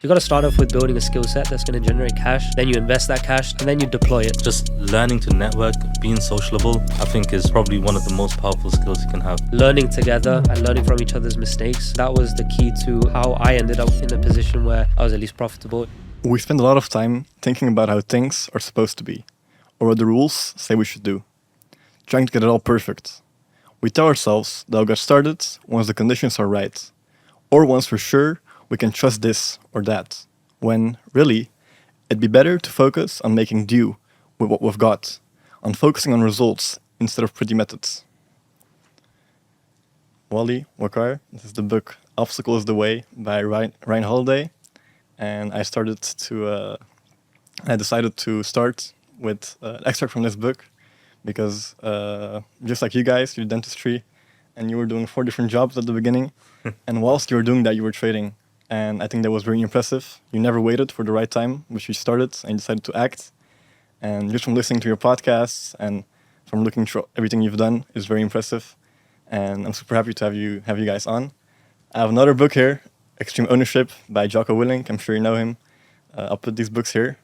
You got to start off with building a skill set that's going to generate cash. Then you invest that cash and then you deploy it. Just learning to network, being sociable, I think is probably one of the most powerful skills you can have. Learning together and learning from each other's mistakes. That was the key to how I ended up in a position where I was at least profitable. We spend a lot of time thinking about how things are supposed to be, or what the rules say we should do, trying to get it all perfect. We tell ourselves that we'll get started once the conditions are right, or once we're sure we can trust this or that, when, really, it'd be better to focus on making do with what we've got, on focusing on results instead of pretty methods. Waly, Waqar, this is the book Obstacle is the Way by Ryan Holiday, and I decided to start with an extract from this book because just like you guys, you did dentistry and you were doing 4 different jobs at the beginning. And whilst you were doing that, you were trading. And I think that was very impressive. You never waited for the right time, which you started and you decided to act. And just from listening to your podcasts and from looking through everything you've done is very impressive. And I'm super happy to have you guys on. I have another book here, Extreme Ownership by Jocko Willink. I'm sure you know him. I'll put these books here.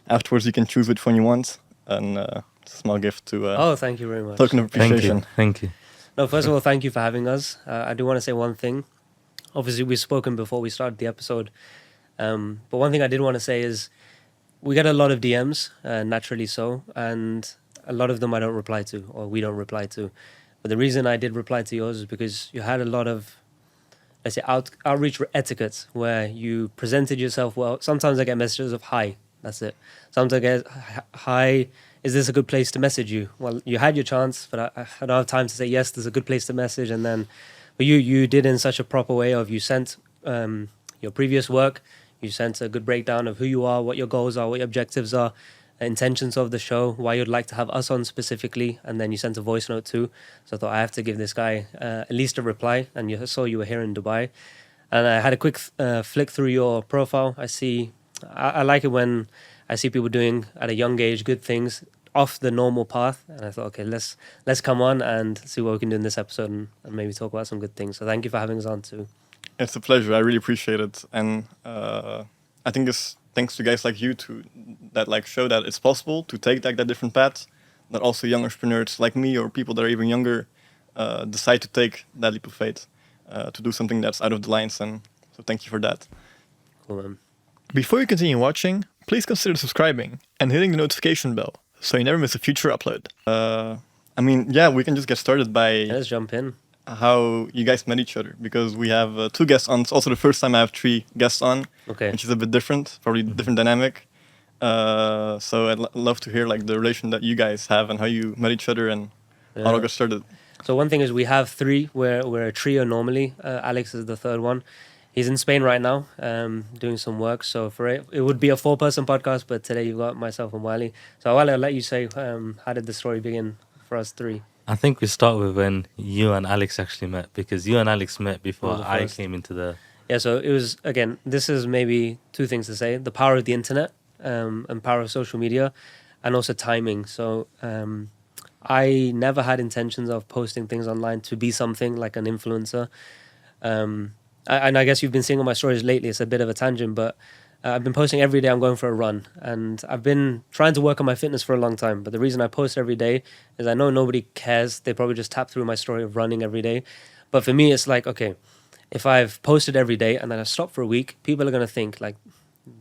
Afterwards, you can choose which one you want. And it's a small gift to Thank you very much. token of appreciation. Thank you. No, first of all, thank you for having us. I do want to say one thing. Obviously, we've spoken before we started the episode. But one thing I did want to say is we get a lot of DMs, naturally so. And a lot of them I don't reply to, or we don't reply to. But the reason I did reply to yours is because you had a lot of, let's say, outreach etiquette where you presented yourself well. Sometimes I get messages of hi. That's it. Sometimes I get, hi, is this a good place to message you? Well, you had your chance, but I don't have time to say, yes, there's a good place to message. And then but you did in such a proper way of you sent your previous work, you sent a good breakdown of who you are, what your goals are, what your objectives are, intentions of the show, why you'd like to have us on specifically. And then you sent a voice note too. So I thought I have to give this guy at least a reply. And you saw you were here in Dubai. And I had a quick flick through your profile. I like it when I see people doing at a young age good things off the normal path, and I thought, okay, let's come on and see what we can do in this episode and maybe talk about some good things. So thank you for having us on too. It's a pleasure. I really appreciate it, and I think it's thanks to guys like you that show that it's possible to take that different path. That also young entrepreneurs like me or people that are even younger decide to take that leap of faith to do something that's out of the lines. And so thank you for that. Cool, man. Before you continue watching, please consider subscribing and hitting the notification bell so you never miss a future upload. We can just get started by Let's jump in. how you guys met each other, because we have 2 guests on. It's also the first time I have 3 guests on, which is a bit different, probably different dynamic. So I'd love to hear the relation that you guys have and how you met each other and how it all got started. So one thing is we have 3. We're a trio normally. Alex is the third one. He's in Spain right now, doing some work. So for it would be a 4-person podcast, but today you've got myself and Waly. So Waly, I'll let you say, how did the story begin for us 3? I think we start with when you and Alex actually met, because you and Alex met before I came into the... Yeah, so it was, again, this is maybe 2 things to say. The power of the internet and power of social media, and also timing. So I never had intentions of posting things online to be something like an influencer. And I guess you've been seeing on my stories lately, it's a bit of a tangent, but I've been posting every day. I'm going for a run, and I've been trying to work on my fitness for a long time. But the reason I post every day is I know nobody cares. They probably just tap through my story of running every day. But for me, it's like, okay, if I've posted every day and then I stop for a week, people are going to think like,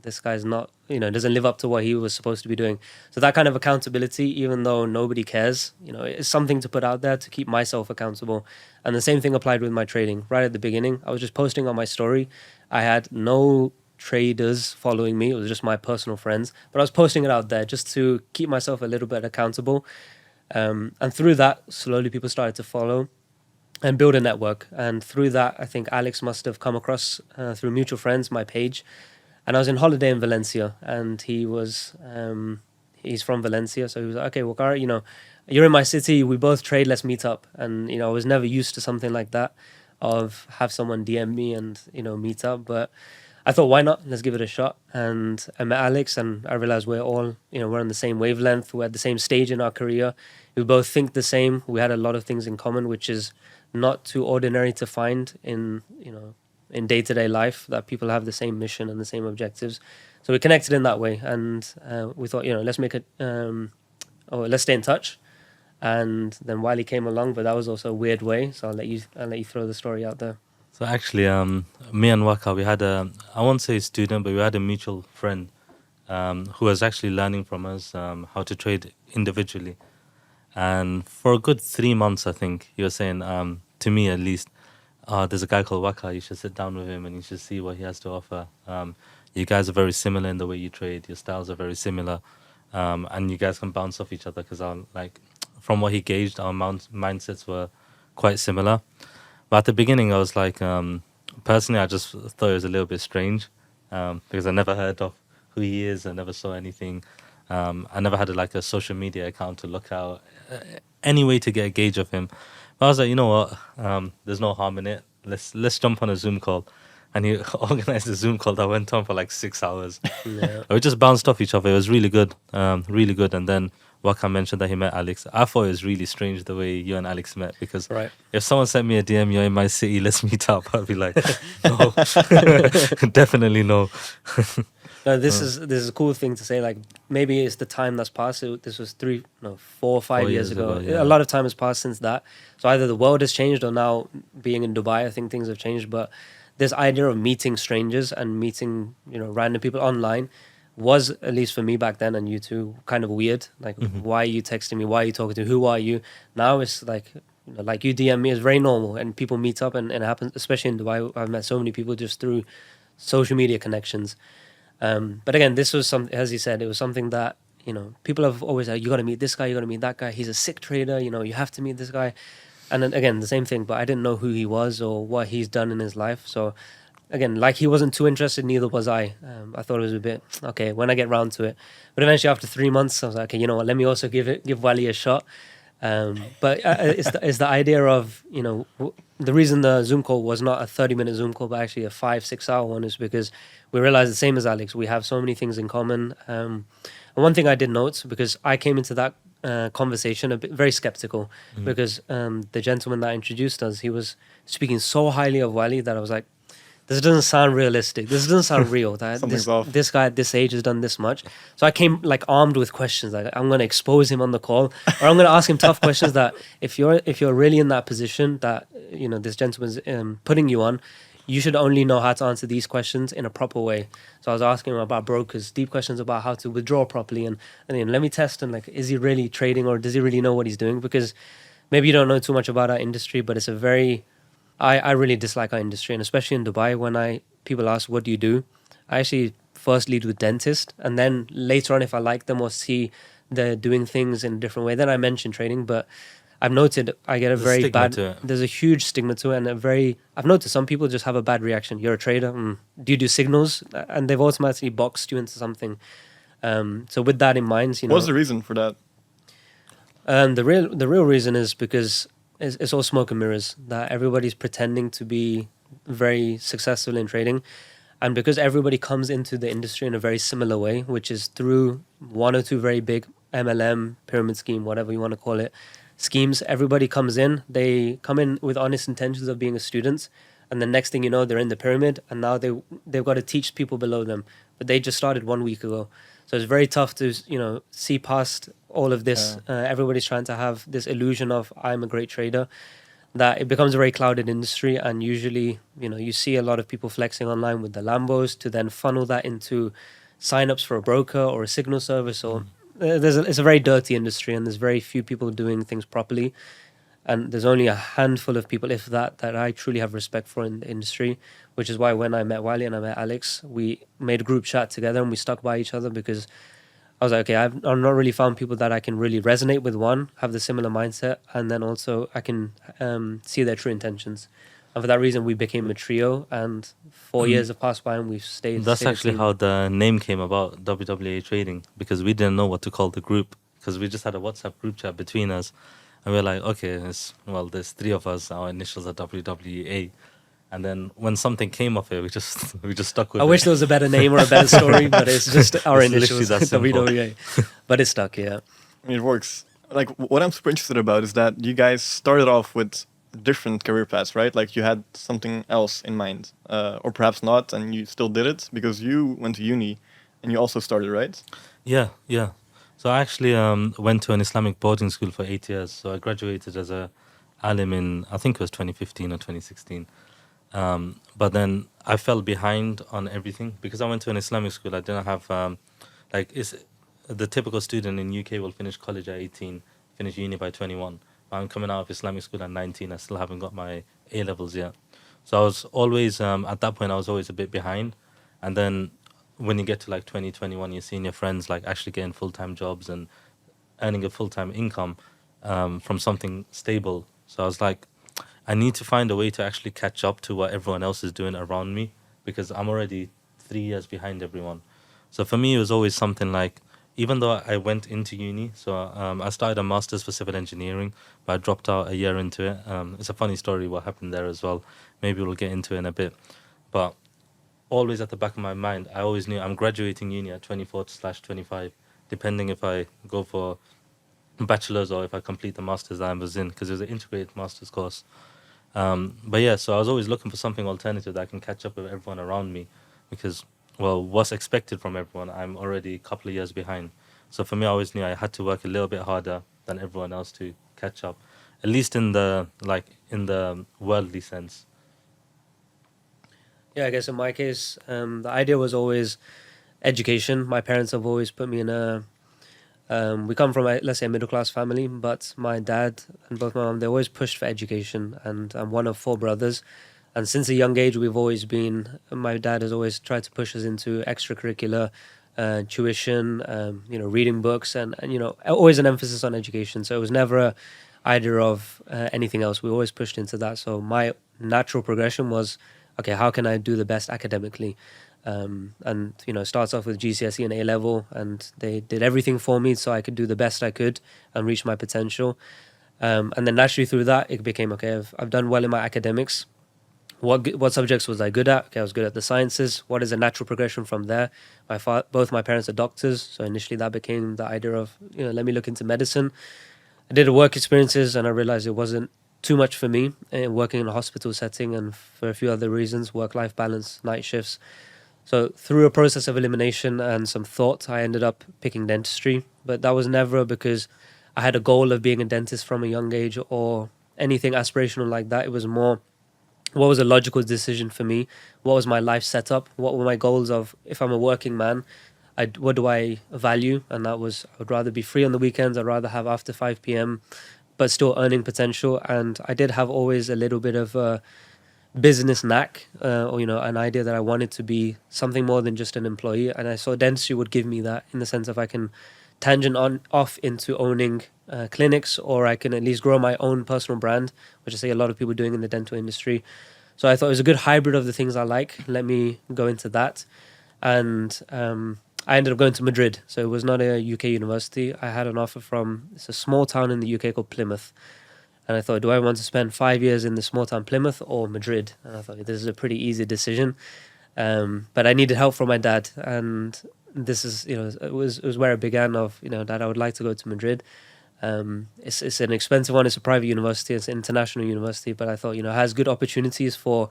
this guy's not, doesn't live up to what he was supposed to be doing. So that kind of accountability, even though nobody cares, it's something to put out there to keep myself accountable. And the same thing applied with my trading. Right at the beginning, I was just posting on my story. I had no traders following me. It was just my personal friends. But I was posting it out there just to keep myself a little bit accountable. And through that, slowly people started to follow and build a network. And through that, I think Alex must have come across, through mutual friends, my page. And I was in holiday in Valencia, and he's from Valencia. So he was like, okay, Waqar, you're in my city. We both trade. Let's meet up. And, I was never used to something like that, of have someone DM me and, meet up. But I thought, why not? Let's give it a shot. And I met Alex, and I realized we're all, we're on the same wavelength. We're at the same stage in our career. We both think the same. We had a lot of things in common, which is not too ordinary to find in, in day-to-day life, that people have the same mission and the same objectives. So we connected in that way, and we thought, let's make it, or let's stay in touch. And then Waly came along, but that was also a weird way. So I'll let you throw the story out there. So actually, me and Waqar, we had I won't say student, but we had a mutual friend who was actually learning from us how to trade individually. And for a good 3 months, I think, he was saying, to me at least, there's a guy called Waqar, you should sit down with him and you should see what he has to offer. You guys are very similar in the way you trade, your styles are very similar, and you guys can bounce off each other because from what he gauged, our mindsets were quite similar. But at the beginning, I was like, personally, I just thought it was a little bit strange because I never heard of who he is. I never saw anything. I never had a social media account to look out, any way to get a gauge of him. But I was like, you know what? There's no harm in it. Let's jump on a Zoom call. And he organized a Zoom call that went on for like 6 hours. Yeah. We just bounced off each other. It was really good, really good. And then Waqar mentioned that he met Alex. I thought it was really strange the way you and Alex met, because if someone sent me a DM, you're in my city, let's meet up, I'd be like, no, definitely no. No, this is a cool thing to say. Like, maybe it's the time that's passed. This was 4 or 5 years ago. Yeah. A lot of time has passed since that. So either the world has changed, or now being in Dubai, I think things have changed. But this idea of meeting strangers and meeting random people online was, at least for me back then, and you too, kind of weird. Like, why are you texting me? Why are you talking to me? Who are you? Now it's like, like you DM me is very normal, and people meet up, and it happens, especially in Dubai. I've met so many people just through social media connections. But again, this was as you said, it was something that, people have always said, you got to meet this guy, you got to meet that guy. He's a sick trader, you have to meet this guy. And then again, the same thing, but I didn't know who he was or what he's done in his life. So again, like, he wasn't too interested, neither was I. I thought it was a bit, okay, when I get round to it. But eventually after 3 months, I was like, okay, you know what, let me also give Waly a shot. But it's the idea of, the reason the Zoom call was not a 30-minute Zoom call, but actually a 5-6 hour one, is because we realized the same as Alex, we have so many things in common. And one thing I did note, because I came into that conversation a bit very skeptical, because the gentleman that introduced us, he was speaking so highly of Waly that I was like, this doesn't sound realistic. This doesn't sound real. That this guy at this age has done this much. So I came like armed with questions. Like, I'm going to expose him on the call, or I'm going to ask him tough questions that if you're really in that position that this gentleman's putting you on, you should only know how to answer these questions in a proper way. So I was asking him about brokers, deep questions about how to withdraw properly, and let me test him. Like, is he really trading, or does he really know what he's doing? Because maybe you don't know too much about our industry, but it's a very I really dislike our industry, and especially in Dubai, when people ask, what do you do? I actually first lead with dentist, and then later on, if I like them or see they're doing things in a different way, then I mention trading. But I've noted I get there's a huge stigma to it, and I've noticed some people just have a bad reaction. You're a trader, do you do signals? And they've automatically boxed you into something. So with that in mind, what's the reason for that? The real reason is because it's all smoke and mirrors, that everybody's pretending to be very successful in trading. And because everybody comes into the industry in a very similar way, which is through one or two very big MLM, pyramid scheme, whatever you want to call it, schemes, everybody comes in, they come in with honest intentions of being a student. And the next thing you know, they're in the pyramid, and now they've got to teach people below them. But they just started 1 week ago. So it's very tough to, see past all of this. Everybody's trying to have this illusion of, I'm a great trader, that it becomes a very clouded industry. And usually, you see a lot of people flexing online with the Lambos to then funnel that into signups for a broker or a signal service. Or it's a very dirty industry, and there's very few people doing things properly. And there's only a handful of people, if that I truly have respect for in the industry, which is why when I met Waly and I met Alex, we made a group chat together and we stuck by each other, because I was like, okay, I've not really found people that I can really resonate with, have the similar mindset, and then also I can see their true intentions. And for that reason, we became a trio, and 4 years have passed by and we've stayed. That's actually how the name came about, WWA Trading, because we didn't know what to call the group, because we just had a WhatsApp group chat between us. And we're like, okay, there's 3 of us. Our initials are WWA. And then when something came of it, we just stuck with it. I wish there was a better name or a better story, but it's just our initials, WWA. But it's stuck, yeah. I mean, it works. Like, what I'm super interested about is that you guys started off with different career paths, right? Like you had something else in mind, or perhaps not, and you still did it because you went to uni and you also started, right? Yeah, yeah. So I actually went to an Islamic boarding school for 8 years. So I graduated as a alim in, I think it was 2015 or 2016. But then I fell behind on everything because I went to an Islamic school. I didn't have like it's the typical student in UK will finish college at 18, finish uni by 21. But I'm coming out of Islamic school at 19. I still haven't got my A levels yet. So I was always at that point I was always a bit behind. And then when you get to like 2021, you're seeing your friends like actually getting full time jobs and earning a full time income from something stable. So I was like, I need to find a way to actually catch up to what everyone else is doing around me because I'm already 3 years behind everyone. So for me, it was always something like, even though I went into uni, so I started a master's for civil engineering, but I dropped out a year into it. It's a funny story what happened there as well. Maybe we'll get into it in a bit. But always at the back of my mind, I always knew I'm graduating uni at 24/25, depending if I go for bachelor's or if I complete the master's that I was in, because it was an integrated master's course. But yeah, so I was always looking for something alternative that I can catch up with everyone around me, because well, what's expected from everyone, I'm already a couple of years behind. So for me, I always knew I had to work a little bit harder than everyone else to catch up, at least in the worldly sense. Yeah, I guess in my case, the idea was always education. My parents have always put me in a. We come from a, let's say, a middle class family, but my dad and both my mom, they always pushed for education, and I'm one of four brothers. And since a young age, we've always been. My dad has always tried to push us into extracurricular, tuition, reading books, and always an emphasis on education. So it was never a idea of anything else. We always pushed into that. So my natural progression was, okay, how can I do the best academically? And it starts off with GCSE and A level, and they did everything for me so I could do the best I could and reach my potential. And then naturally through that, it became okay. I've done well in my academics. What subjects was I good at? Okay, I was good at the sciences. What is a natural progression from there? Both my parents are doctors, so initially that became the idea of let me look into medicine. I did a work experiences, and I realized it wasn't too much for me working in a hospital setting, and for a few other reasons, work-life balance, night shifts. So through a process of elimination and some thought, I ended up picking dentistry. But that was never because I had a goal of being a dentist from a young age or anything aspirational like that. It was more, what was a logical decision for me? What was my life setup? What were my goals of, if I'm a working man, what do I value? And that was, I would rather be free on the weekends. I'd rather have after 5 p.m., but still earning potential. And I did have always a little bit of a business knack, or an idea that I wanted to be something more than just an employee. And I saw dentistry would give me that, in the sense of I can tangent on off into owning clinics, or I can at least grow my own personal brand, which I see a lot of people doing in the dental industry. So I thought it was a good hybrid of the things I like. Let me go into that. And I ended up going to Madrid. So it was not a UK university. I had an offer from, it's a small town in the UK called Plymouth. And I thought, do I want to spend 5 years in the small town Plymouth or Madrid? And I thought, this is a pretty easy decision. But I needed help from my dad. And this is, it was where it began of, that I would like to go to Madrid. It's an expensive one. It's a private university. It's an international university. But I thought, it has good opportunities for,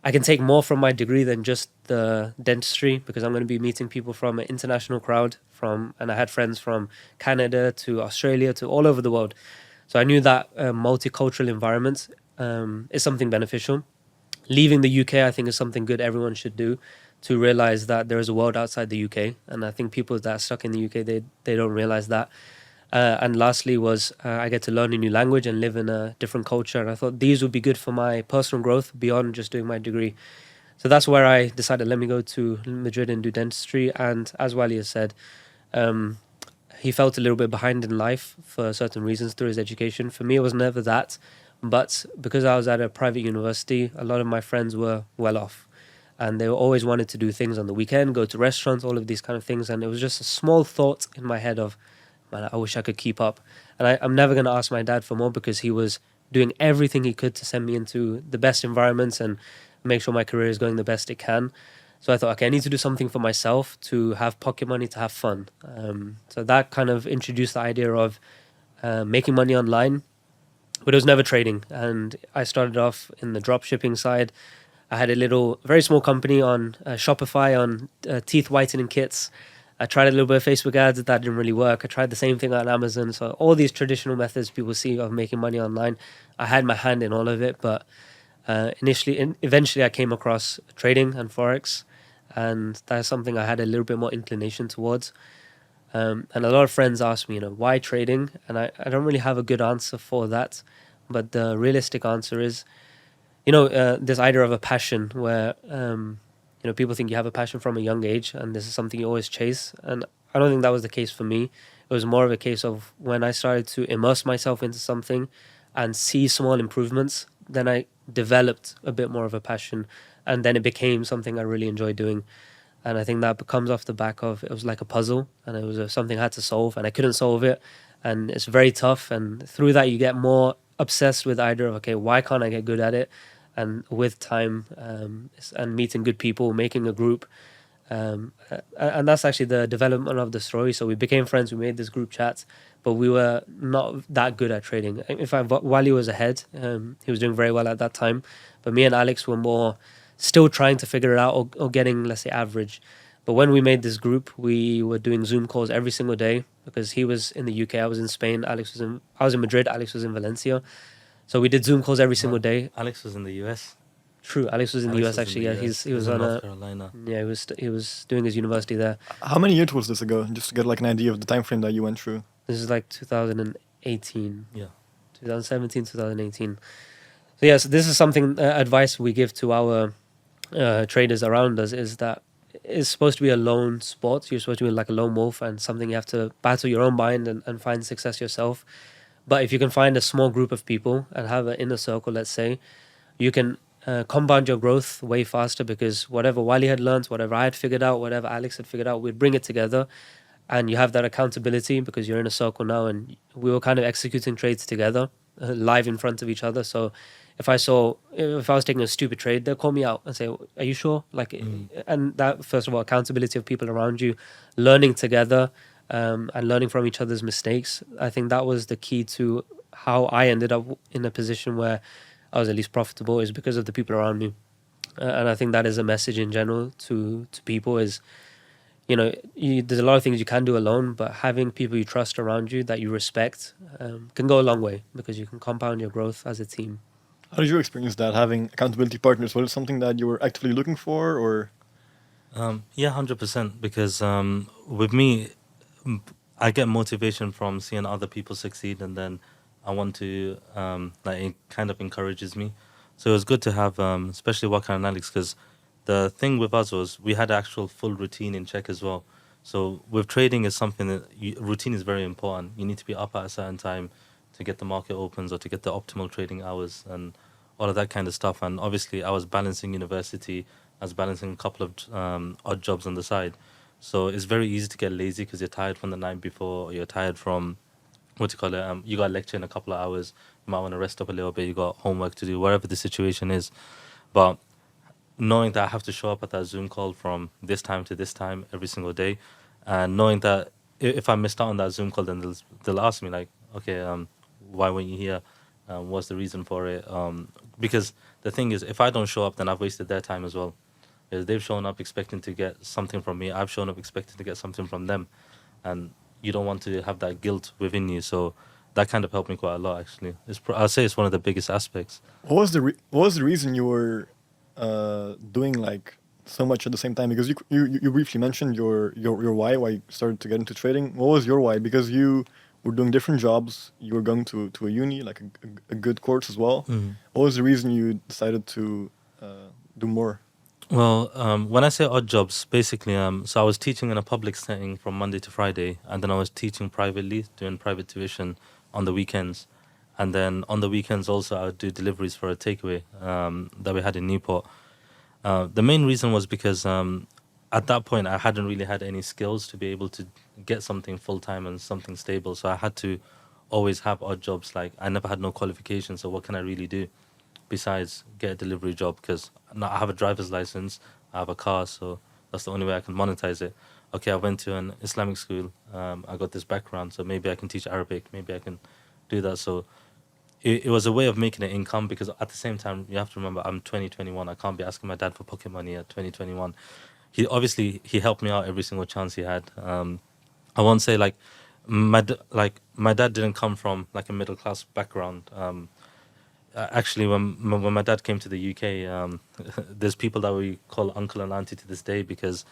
I can take more from my degree than just the dentistry, because I'm going to be meeting people from an international crowd and I had friends from Canada to Australia to all over the world. So I knew that multicultural environment is something beneficial. Leaving the UK, I think, is something good everyone should do, to realize that there is a world outside the UK. And I think people that are stuck in the UK, they don't realize that. And lastly was I get to learn a new language and live in a different culture. And I thought these would be good for my personal growth beyond just doing my degree. So that's where I decided, let me go to Madrid and do dentistry. And as Waly has said, he felt a little bit behind in life for certain reasons through his education. For me, it was never that. But because I was at a private university, a lot of my friends were well off. And they always wanted to do things on the weekend, go to restaurants, all of these kind of things. And it was just a small thought in my head of, man, I wish I could keep up. And I'm never going to ask my dad for more, because he was doing everything he could to send me into the best environments and make sure my career is going the best it can. So I thought, okay, I need to do something for myself, to have pocket money, to have fun. So that kind of introduced the idea of making money online. but it was never trading. And I started off in the drop shipping side. I had a little, very small company on Shopify on teeth whitening kits. I tried a little bit of Facebook ads, that didn't really work. I tried the same thing on Amazon. So all these traditional methods people see of making money online, I had my hand in all of it. But eventually, I came across trading and forex, and that's something I had a little bit more inclination towards. And a lot of friends ask me, why trading? And I don't really have a good answer for that. But the realistic answer is, this idea of a passion where, people think you have a passion from a young age and this is something you always chase. And I don't think that was the case for me. It was more of a case of when I started to immerse myself into something and see small improvements, then I developed a bit more of a passion. And then it became something I really enjoy doing. And I think that comes off the back of, it was like a puzzle, and it was something I had to solve and I couldn't solve it. And it's very tough. And through that, you get more obsessed with the idea of, okay, why can't I get good at it? And with time and meeting good people, making a group. And that's actually the development of the story. So we became friends, we made this group chat, but we were not that good at trading. In fact, Waly was ahead. He was doing very well at that time. But me and Alex were more still trying to figure it out, or getting, let's say, average. But when we made this group, we were doing Zoom calls every single day because he was in the UK, I was in Spain, I was in Madrid, Alex was in Valencia. So we did Zoom calls every single day. Alex was in the US. True, Alex was in the US actually. Yeah, he was on North Carolina. Yeah, he was doing his university there. How many years was this ago? Just to get like an idea of the time frame that you went through. This is like 2018. Yeah. 2017, 2018. So yeah, so this is something advice we give to our traders around us, is that it's supposed to be a lone sport. You're supposed to be like a lone wolf and something you have to battle your own mind and find success yourself. But if you can find a small group of people and have an inner circle, let's say, you can compound your growth way faster, because whatever Waly had learned, whatever I had figured out, whatever Alex had figured out, we'd bring it together, and you have that accountability because you're in a circle now, and we were kind of executing trades together, live in front of each other. So if I was taking a stupid trade, they'll call me out and say, "Are you sure?" And that, first of all, accountability of people around you, learning together. And learning from each other's mistakes. I think that was the key to how I ended up in a position where I was at least profitable, is because of the people around me. And I think that is a message in general to people is, there's a lot of things you can do alone, but having people you trust around you that you respect can go a long way, because you can compound your growth as a team. How did you experience that, having accountability partners? Was it something that you were actively looking for, or? Yeah, 100%. Because with me, I get motivation from seeing other people succeed, and then I want to, it kind of encourages me. So it was good to have, especially Waqar and Alex, because the thing with us was we had actual full routine in check as well. So with trading is something that routine is very important. You need to be up at a certain time to get the market opens or to get the optimal trading hours and all of that kind of stuff. And obviously I was balancing university, I was balancing a couple of odd jobs on the side. So it's very easy to get lazy because you're tired from the night before, or you're tired from, you got a lecture in a couple of hours, you might want to rest up a little bit, you got homework to do, wherever the situation is. But knowing that I have to show up at that Zoom call from this time to this time every single day, and knowing that if I missed out on that Zoom call, then they'll ask me like, okay, why weren't you here? What's the reason for it? Because the thing is, if I don't show up, then I've wasted their time as well. They've shown up expecting to get something from me. I've shown up expecting to get something from them. And you don't want to have that guilt within you. So that kind of helped me quite a lot, actually. I'll say it's one of the biggest aspects. What was the reason you were doing like so much at the same time? Because you briefly mentioned your why you started to get into trading. What was your why? Because you were doing different jobs. You were going to a uni, like a good course as well. Mm-hmm. What was the reason you decided to do more? Well, when I say odd jobs, basically, so I was teaching in a public setting from Monday to Friday, and then I was teaching privately, doing private tuition on the weekends. And then on the weekends also, I would do deliveries for a takeaway that we had in Newport. The main reason was because at that point, I hadn't really had any skills to be able to get something full-time and something stable. So I had to always have odd jobs. Like, I never had no qualifications, so what can I really do besides get a delivery job? Because I have a driver's license, I have a car, so that's the only way I can monetize it. Okay, I went to an Islamic school, I got this background, so maybe I can teach Arabic, maybe I can do that. So it was a way of making an income, because at the same time you have to remember I'm 2021. I can't be asking my dad for pocket money at 2021. He helped me out every single chance he had. I won't say like my dad didn't come from like a middle class background. Actually, when my dad came to the UK, there's people that we call uncle and auntie to this day, because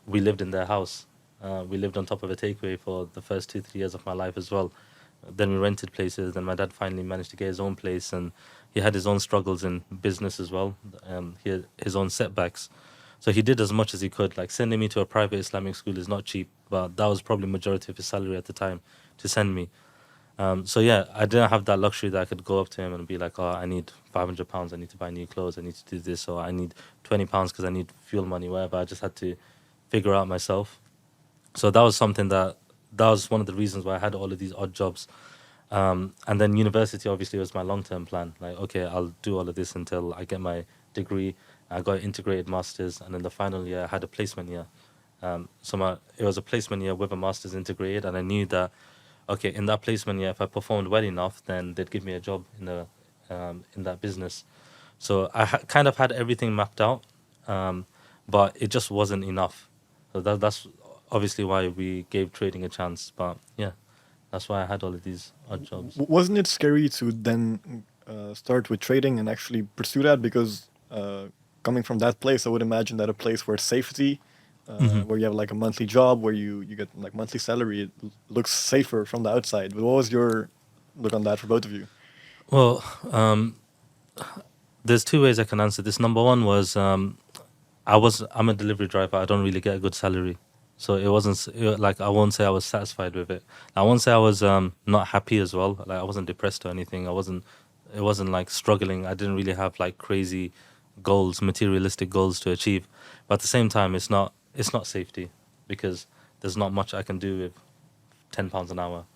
we lived in their house. We lived on top of a takeaway for the first 2-3 years of my life as well. Then we rented places. Then my dad finally managed to get his own place, and he had his own struggles in business as well. He had his own setbacks. So he did as much as he could. Like sending me to a private Islamic school is not cheap, but that was probably majority of his salary at the time to send me. So yeah, I didn't have that luxury that I could go up to him and be like, "Oh, I need £500. I need to buy new clothes. I need to do this, or I need £20 because I need fuel money, whatever." I just had to figure out myself. So that was one of the reasons why I had all of these odd jobs. And then university obviously was my long term plan. Like, okay, I'll do all of this until I get my degree. I got an integrated masters, and then the final year I had a placement year. It was a placement year with a master's integrated, and I knew that okay, in that placement year, if I performed well enough, then they'd give me a job in that business. So kind of had everything mapped out, but it just wasn't enough. So that's obviously why we gave trading a chance. But yeah, that's why I had all of these odd jobs. Wasn't it scary to then start with trading and actually pursue that? Because coming from that place, I would imagine that a place where safety, where you have like a monthly job, where you get like monthly salary, it looks safer from the outside. But what was your look on that for both of you? Well, there's two ways I can answer this. Number one was I'm a delivery driver. I don't really get a good salary, so it wasn't like I won't say I was satisfied with it. I won't say I was not happy as well. Like I wasn't depressed or anything. It wasn't like struggling. I didn't really have like crazy goals, materialistic goals to achieve. But at the same time, it's not safety, because there's not much I can do with £10 an hour.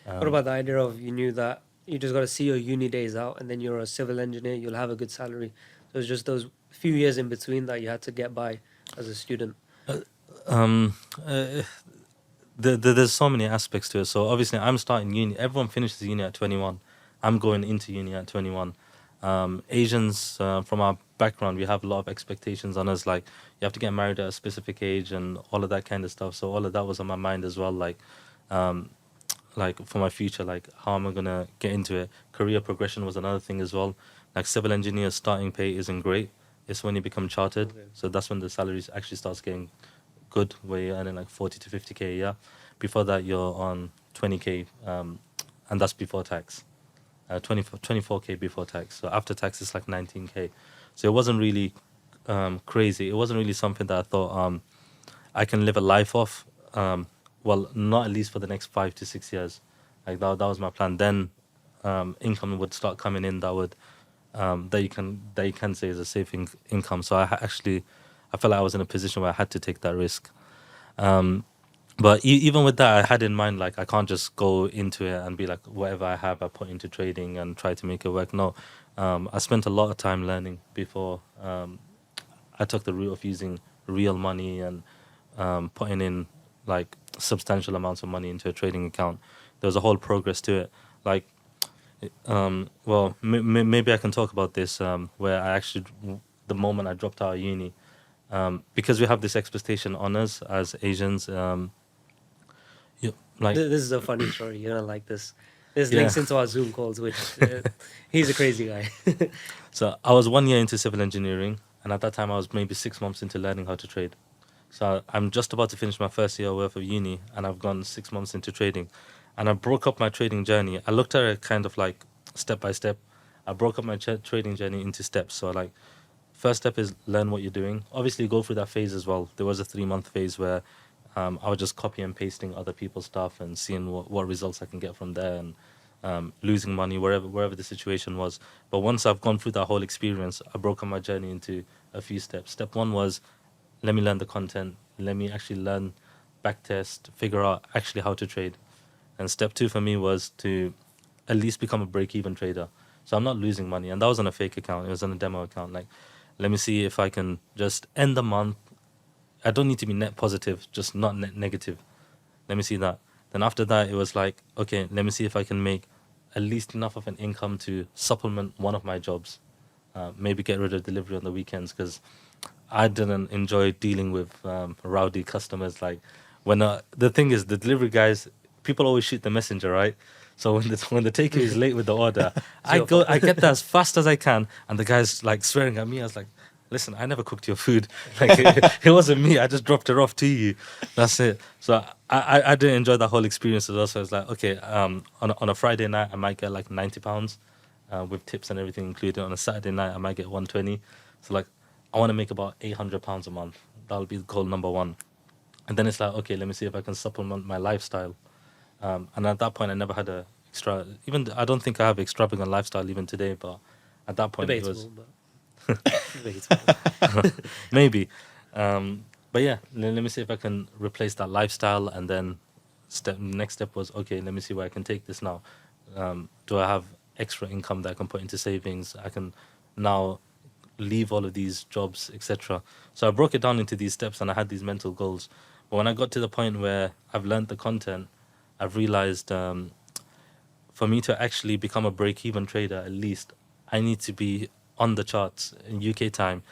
What about the idea of you knew that you just got to see your uni days out, and then you're a civil engineer, you'll have a good salary. So it's just those few years in between that you had to get by as a student. Um, uh, there's so many aspects to it. So obviously, I'm starting uni. Everyone finishes uni at 21. I'm going into uni at 21. Asians, from our background, we have a lot of expectations on us. Like you have to get married at a specific age and all of that kind of stuff. So all of that was on my mind as well. Like for my future, like how am I gonna get into it? Career progression was another thing as well. Like civil engineer starting pay isn't great. It's when you become chartered. Okay. So that's when the salaries actually starts getting good, where you're earning like 40 to 50k a year. Before that, you're on 20k, and that's before tax. 24k before tax. So after tax, it's like 19k. So it wasn't really crazy. It wasn't really something that I thought I can live a life off. Well, not at least for the next 5 to 6 years. Like that was my plan. Then income would start coming in that you can say is a safe income. So I felt like I was in a position where I had to take that risk. But even with that, I had in mind like I can't just go into it and be like whatever I have I put into trading and try to make it work. No, I spent a lot of time learning before I took the route of using real money and putting in like substantial amounts of money into a trading account. There was a whole progress to it. Like, well, maybe I can talk about this where I actually, the moment I dropped out of uni, because we have this expectation on us as Asians. Like This is a funny story. You're gonna like this. This Yeah. links into our Zoom calls, which he's a crazy guy. So I was 1 year into civil engineering, and at that time I was maybe 6 months into learning how to trade. So I'm just about to finish my first year worth of uni, and I've gone 6 months into trading, and I broke up my trading journey. I looked at it kind of like step by step. I broke up my trading journey into steps. So like, first step is learn what you're doing. Obviously, go through that phase as well. There was a 3 month phase where I was just copy and pasting other people's stuff and seeing what results I can get from there, and losing money wherever the situation was. But once I've gone through that whole experience, I broke up my journey into a few steps. Step one was let me learn the content. Let me actually learn, backtest, figure out actually how to trade. And step two for me was to at least become a break-even trader. So I'm not losing money. And that was on a fake account. It was on a demo account. Like, let me see if I can just end the month. I don't need to be net positive, just not net negative. Let me see that. Then after that, it was like, okay, let me see if I can make at least enough of an income to supplement one of my jobs. Maybe get rid of delivery on the weekends, because I didn't enjoy dealing with rowdy customers. Like when the thing is, the delivery guys, people always shoot the messenger, right? So when the taker is late with the order, your fault. I get there as fast as I can, and the guy's like swearing at me. I was like, listen, I never cooked your food. Like it wasn't me. I just dropped it off to you. That's it. So I didn't enjoy that whole experience as well. So it's like, okay, on a Friday night I might get like £90 with tips and everything included. On a Saturday night I might get 120. So like I want to make about £800 a month. That'll be goal number one. And then it's like, okay, let me see if I can supplement my lifestyle. And at that point, I never had a extra. Even I don't think I have extravagant lifestyle even today. But at that point, it was Debatable, but debatable. maybe. But yeah, let me see if I can replace that lifestyle. And then next step was, okay, let me see where I can take this now. Do I have extra income that I can put into savings? I can now leave all of these jobs, etc. So I broke it down into these steps, and I had these mental goals. But when I got to the point where I've learned the content, I've realized for me to actually become a break-even trader, at least I need to be on the charts in UK time.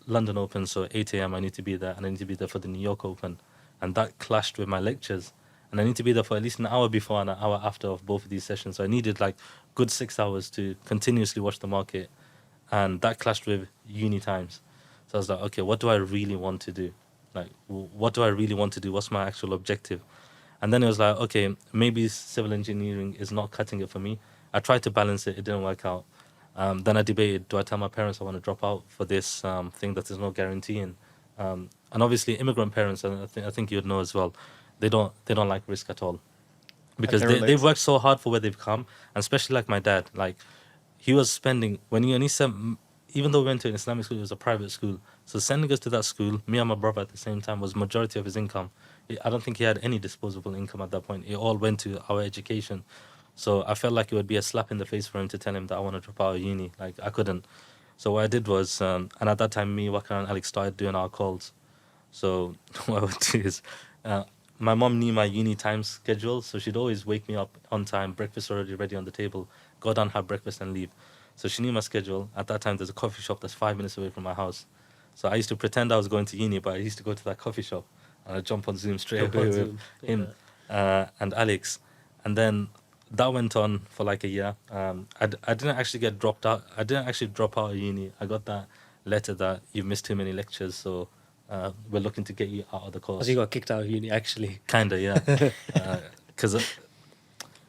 London Open, so 8 a.m. I need to be there, and I need to be there for the New York Open, and that clashed with my lectures. And I need to be there for at least an hour before and an hour after of both of these sessions. So I needed like good 6 hours to continuously watch the market, and that clashed with uni times. So I was like, okay, what do I really want to do? Like, what do I really want to do? What's my actual objective? And then it was like, okay, maybe civil engineering is not cutting it for me. I tried to balance it, it didn't work out. Then I debated, do I tell my parents I want to drop out for this thing that there's no guarantee in? And obviously, immigrant parents, and I think you'd know as well, they don't like risk at all, because can they've relate. worked so hard for where they've come, and especially like my dad, like he was spending when he sent, even though we went to an Islamic school, it was a private school. So sending us to that school, me and my brother at the same time, was majority of his income. I don't think he had any disposable income at that point. It all went to our education. So I felt like it would be a slap in the face for him to tell him that I want to drop out of uni. Like I couldn't. So what I did was, and at that time, me, Waqar, and Alex started doing our calls. So what I would do is, my mom knew my uni time schedule, so she'd always wake me up on time, breakfast already ready on the table, go down, have breakfast, and leave. So she knew my schedule. At that time, there's a coffee shop that's 5 minutes away from my house. So I used to pretend I was going to uni, but I used to go to that coffee shop, and I'd jump on Zoom straight Jump away on with Zoom, him and Alex. And then that went on for like a year. I didn't actually get dropped out. I didn't actually drop out of uni. I got that letter that you've missed too many lectures, so we're looking to get you out of the course. So you got kicked out of uni, actually. Kinda, yeah. Because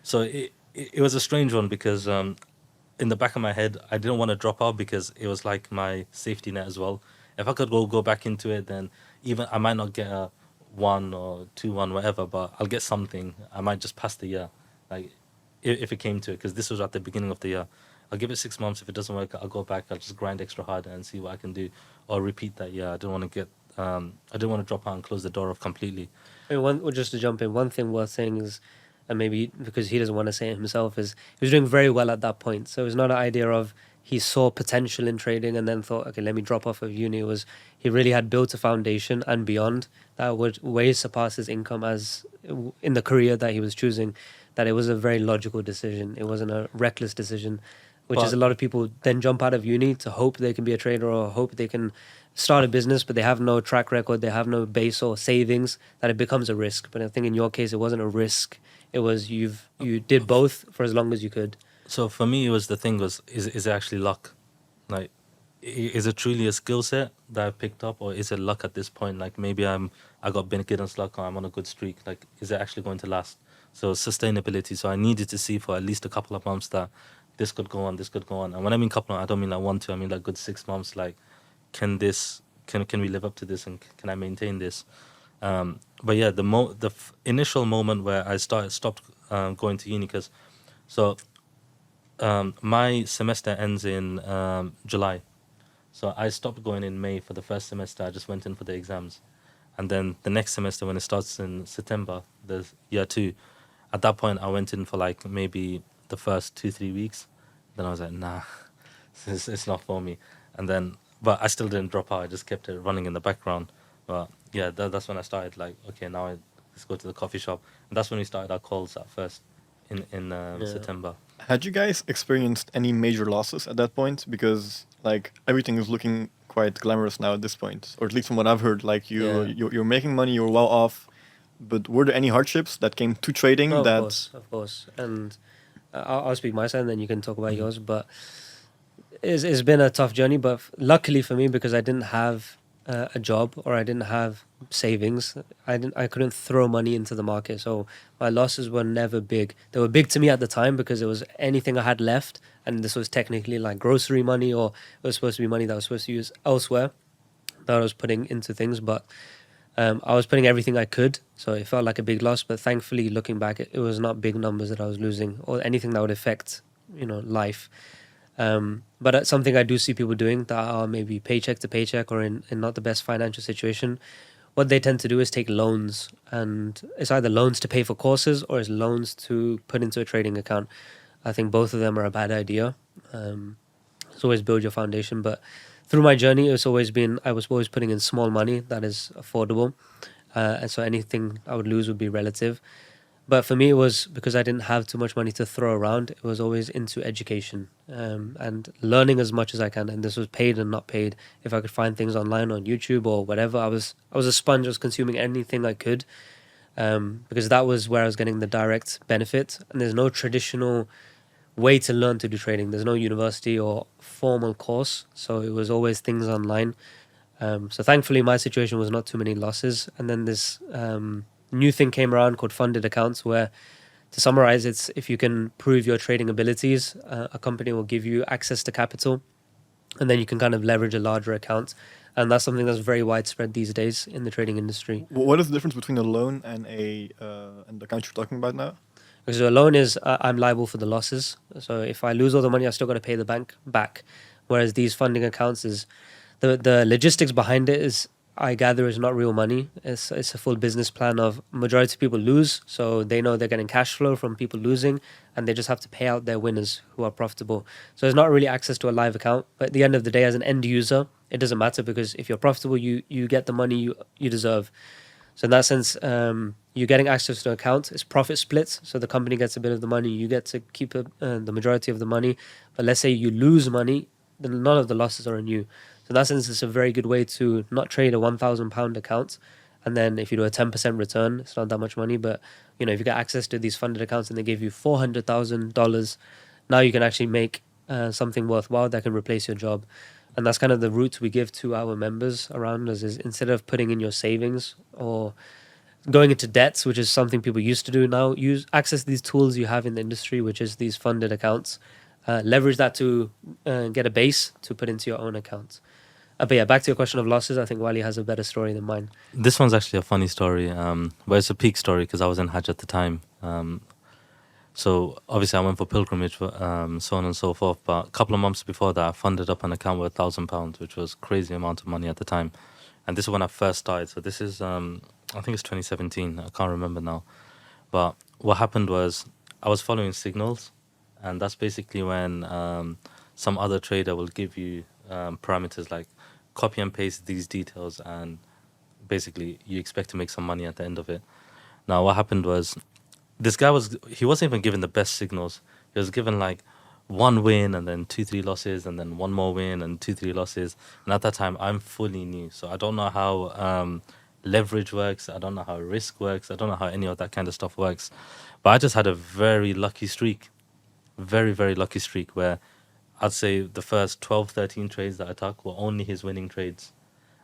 so it was a strange one, because in the back of my head, I didn't want to drop out, because it was like my safety net as well. If I could go back into it, then even I might not get a 1 or 2-1, whatever, but I'll get something. I might just pass the year, like if it came to it, because this was at the beginning of the year. I'll give it 6 months. If it doesn't work, I'll go back. I'll just grind extra hard and see what I can do, or repeat that year. I didn't want to get. I didn't want to drop out and close the door off completely. I mean, well, just to jump in, one thing worth saying is, and maybe because he doesn't want to say it himself, is he was doing very well at that point. So it's not an idea of he saw potential in trading and then thought, okay, let me drop off of uni. It was he really had built a foundation and beyond that would way surpass his income as in the career that he was choosing. That it was a very logical decision. It wasn't a reckless decision, which is But- a lot of people then jump out of uni to hope they can be a trader or hope they can start a business, but they have no track record, they have no base or savings, that it becomes a risk. But I think in your case, it wasn't a risk. It was you did both for as long as you could. So for me, it was the thing was, is it actually luck? Like, is it truly a skill set that I picked up, or is it luck at this point? Like maybe I got beginner's luck, or I'm on a good streak. Like, is it actually going to last? So sustainability. So I needed to see for at least a couple of months that this could go on, this could go on. And when I mean couple of, I don't mean like 1, 2. I mean like good 6 months. Like, can we live up to this, and can I maintain this? But yeah, the initial moment where I stopped going to uni, because so my semester ends in July. So I stopped going in May for the first semester. I just went in for the exams. And then the next semester, when it starts in September, the year 2, at that point, I went in for like maybe the first 2-3 weeks. Then I was like, nah, it's not for me. And then, but I still didn't drop out. I just kept it running in the background. But yeah, that's when I started like, okay, now let's go to the coffee shop. And that's when we started our calls at first in Yeah. September. Had you guys experienced any major losses at that point? Because like everything is looking quite glamorous now at this point, or at least from what I've heard. Like Yeah. you're making money, you're well off. But were there any hardships that came to trading No, that? of course. And I'll speak my side, and then you can talk about Mhm. yours. But it's been a tough journey. But luckily for me, because I didn't have a job or I didn't have savings, I couldn't throw money into the market. So my losses were never big. They were big to me at the time because it was anything I had left, and this was technically like grocery money, or it was supposed to be money that I was supposed to use elsewhere that I was putting into things. But I was putting everything I could, so it felt like a big loss. But thankfully, looking back, it was not big numbers that I was losing or anything that would affect, life. But it's something I do see people doing that are maybe paycheck to paycheck or in not the best financial situation. What they tend to do is take loans, and it's either loans to pay for courses or it's loans to put into a trading account. I think both of them are a bad idea. It's always build your foundation, but through my journey, I was always putting in small money that is affordable, and so anything I would lose would be relative. But for me, it was because I didn't have too much money to throw around. It was always into education, and learning as much as I can. And this was paid and not paid. If I could find things online on YouTube or whatever, I was a sponge. I was consuming anything I could, because that was where I was getting the direct benefit. And there's no traditional way to learn to do trading. There's no university or formal course, so it was always things online. So thankfully, my situation was not too many losses. And then this new thing came around called funded accounts, where, to summarize, it's if you can prove your trading abilities, a company will give you access to capital, and then you can kind of leverage a larger account. And that's something that's very widespread these days in the trading industry. What is the difference between a loan and and the account you're talking about now? Because a loan is I'm liable for the losses. So if I lose all the money, I still got to pay the bank back. Whereas these funding accounts is the logistics behind it is, I gather, is not real money. It's a full business plan of majority of people lose, so they know they're getting cash flow from people losing, and they just have to pay out their winners who are profitable. So it's not really access to a live account. But at the end of the day, as an end user, it doesn't matter, because if you're profitable, you get the money you deserve. So in that sense, you're getting access to an account. It's profit split, so the company gets a bit of the money, you get to keep the majority of the money. But let's say you lose money, then none of the losses are on you. So in that sense, it's a very good way to not trade a £1,000 account. And then if you do a 10% return, it's not that much money. But if you get access to these funded accounts and they give you $400,000, now you can actually make something worthwhile that can replace your job. And that's kind of the route we give to our members around us, is instead of putting in your savings or going into debts, which is something people used to do now, use access these tools you have in the industry, which is these funded accounts. Leverage that to get a base to put into your own account. But yeah, back to your question of losses, I think Waly has a better story than mine. This one's actually a funny story, but it's a peak story because I was in Hajj at the time. So obviously I went for pilgrimage, so on and so forth. But a couple of months before that, I funded up an account with £1,000, which was crazy amount of money at the time. And this is when I first started. So this is, I think it's 2017. I can't remember now. But what happened was I was following signals, and that's basically when some other trader will give you parameters like copy and paste these details, and basically you expect to make some money at the end of it. Now what happened was, he wasn't even given the best signals. He was given like one win and then 2-3 losses and then one more win and 2-3 losses. And at that time I'm fully new, so I don't know how leverage works, I don't know how risk works, I don't know how any of that kind of stuff works. But I just had a very lucky streak, very, very lucky streak, where I'd say the first 12-13 trades that I took were only his winning trades.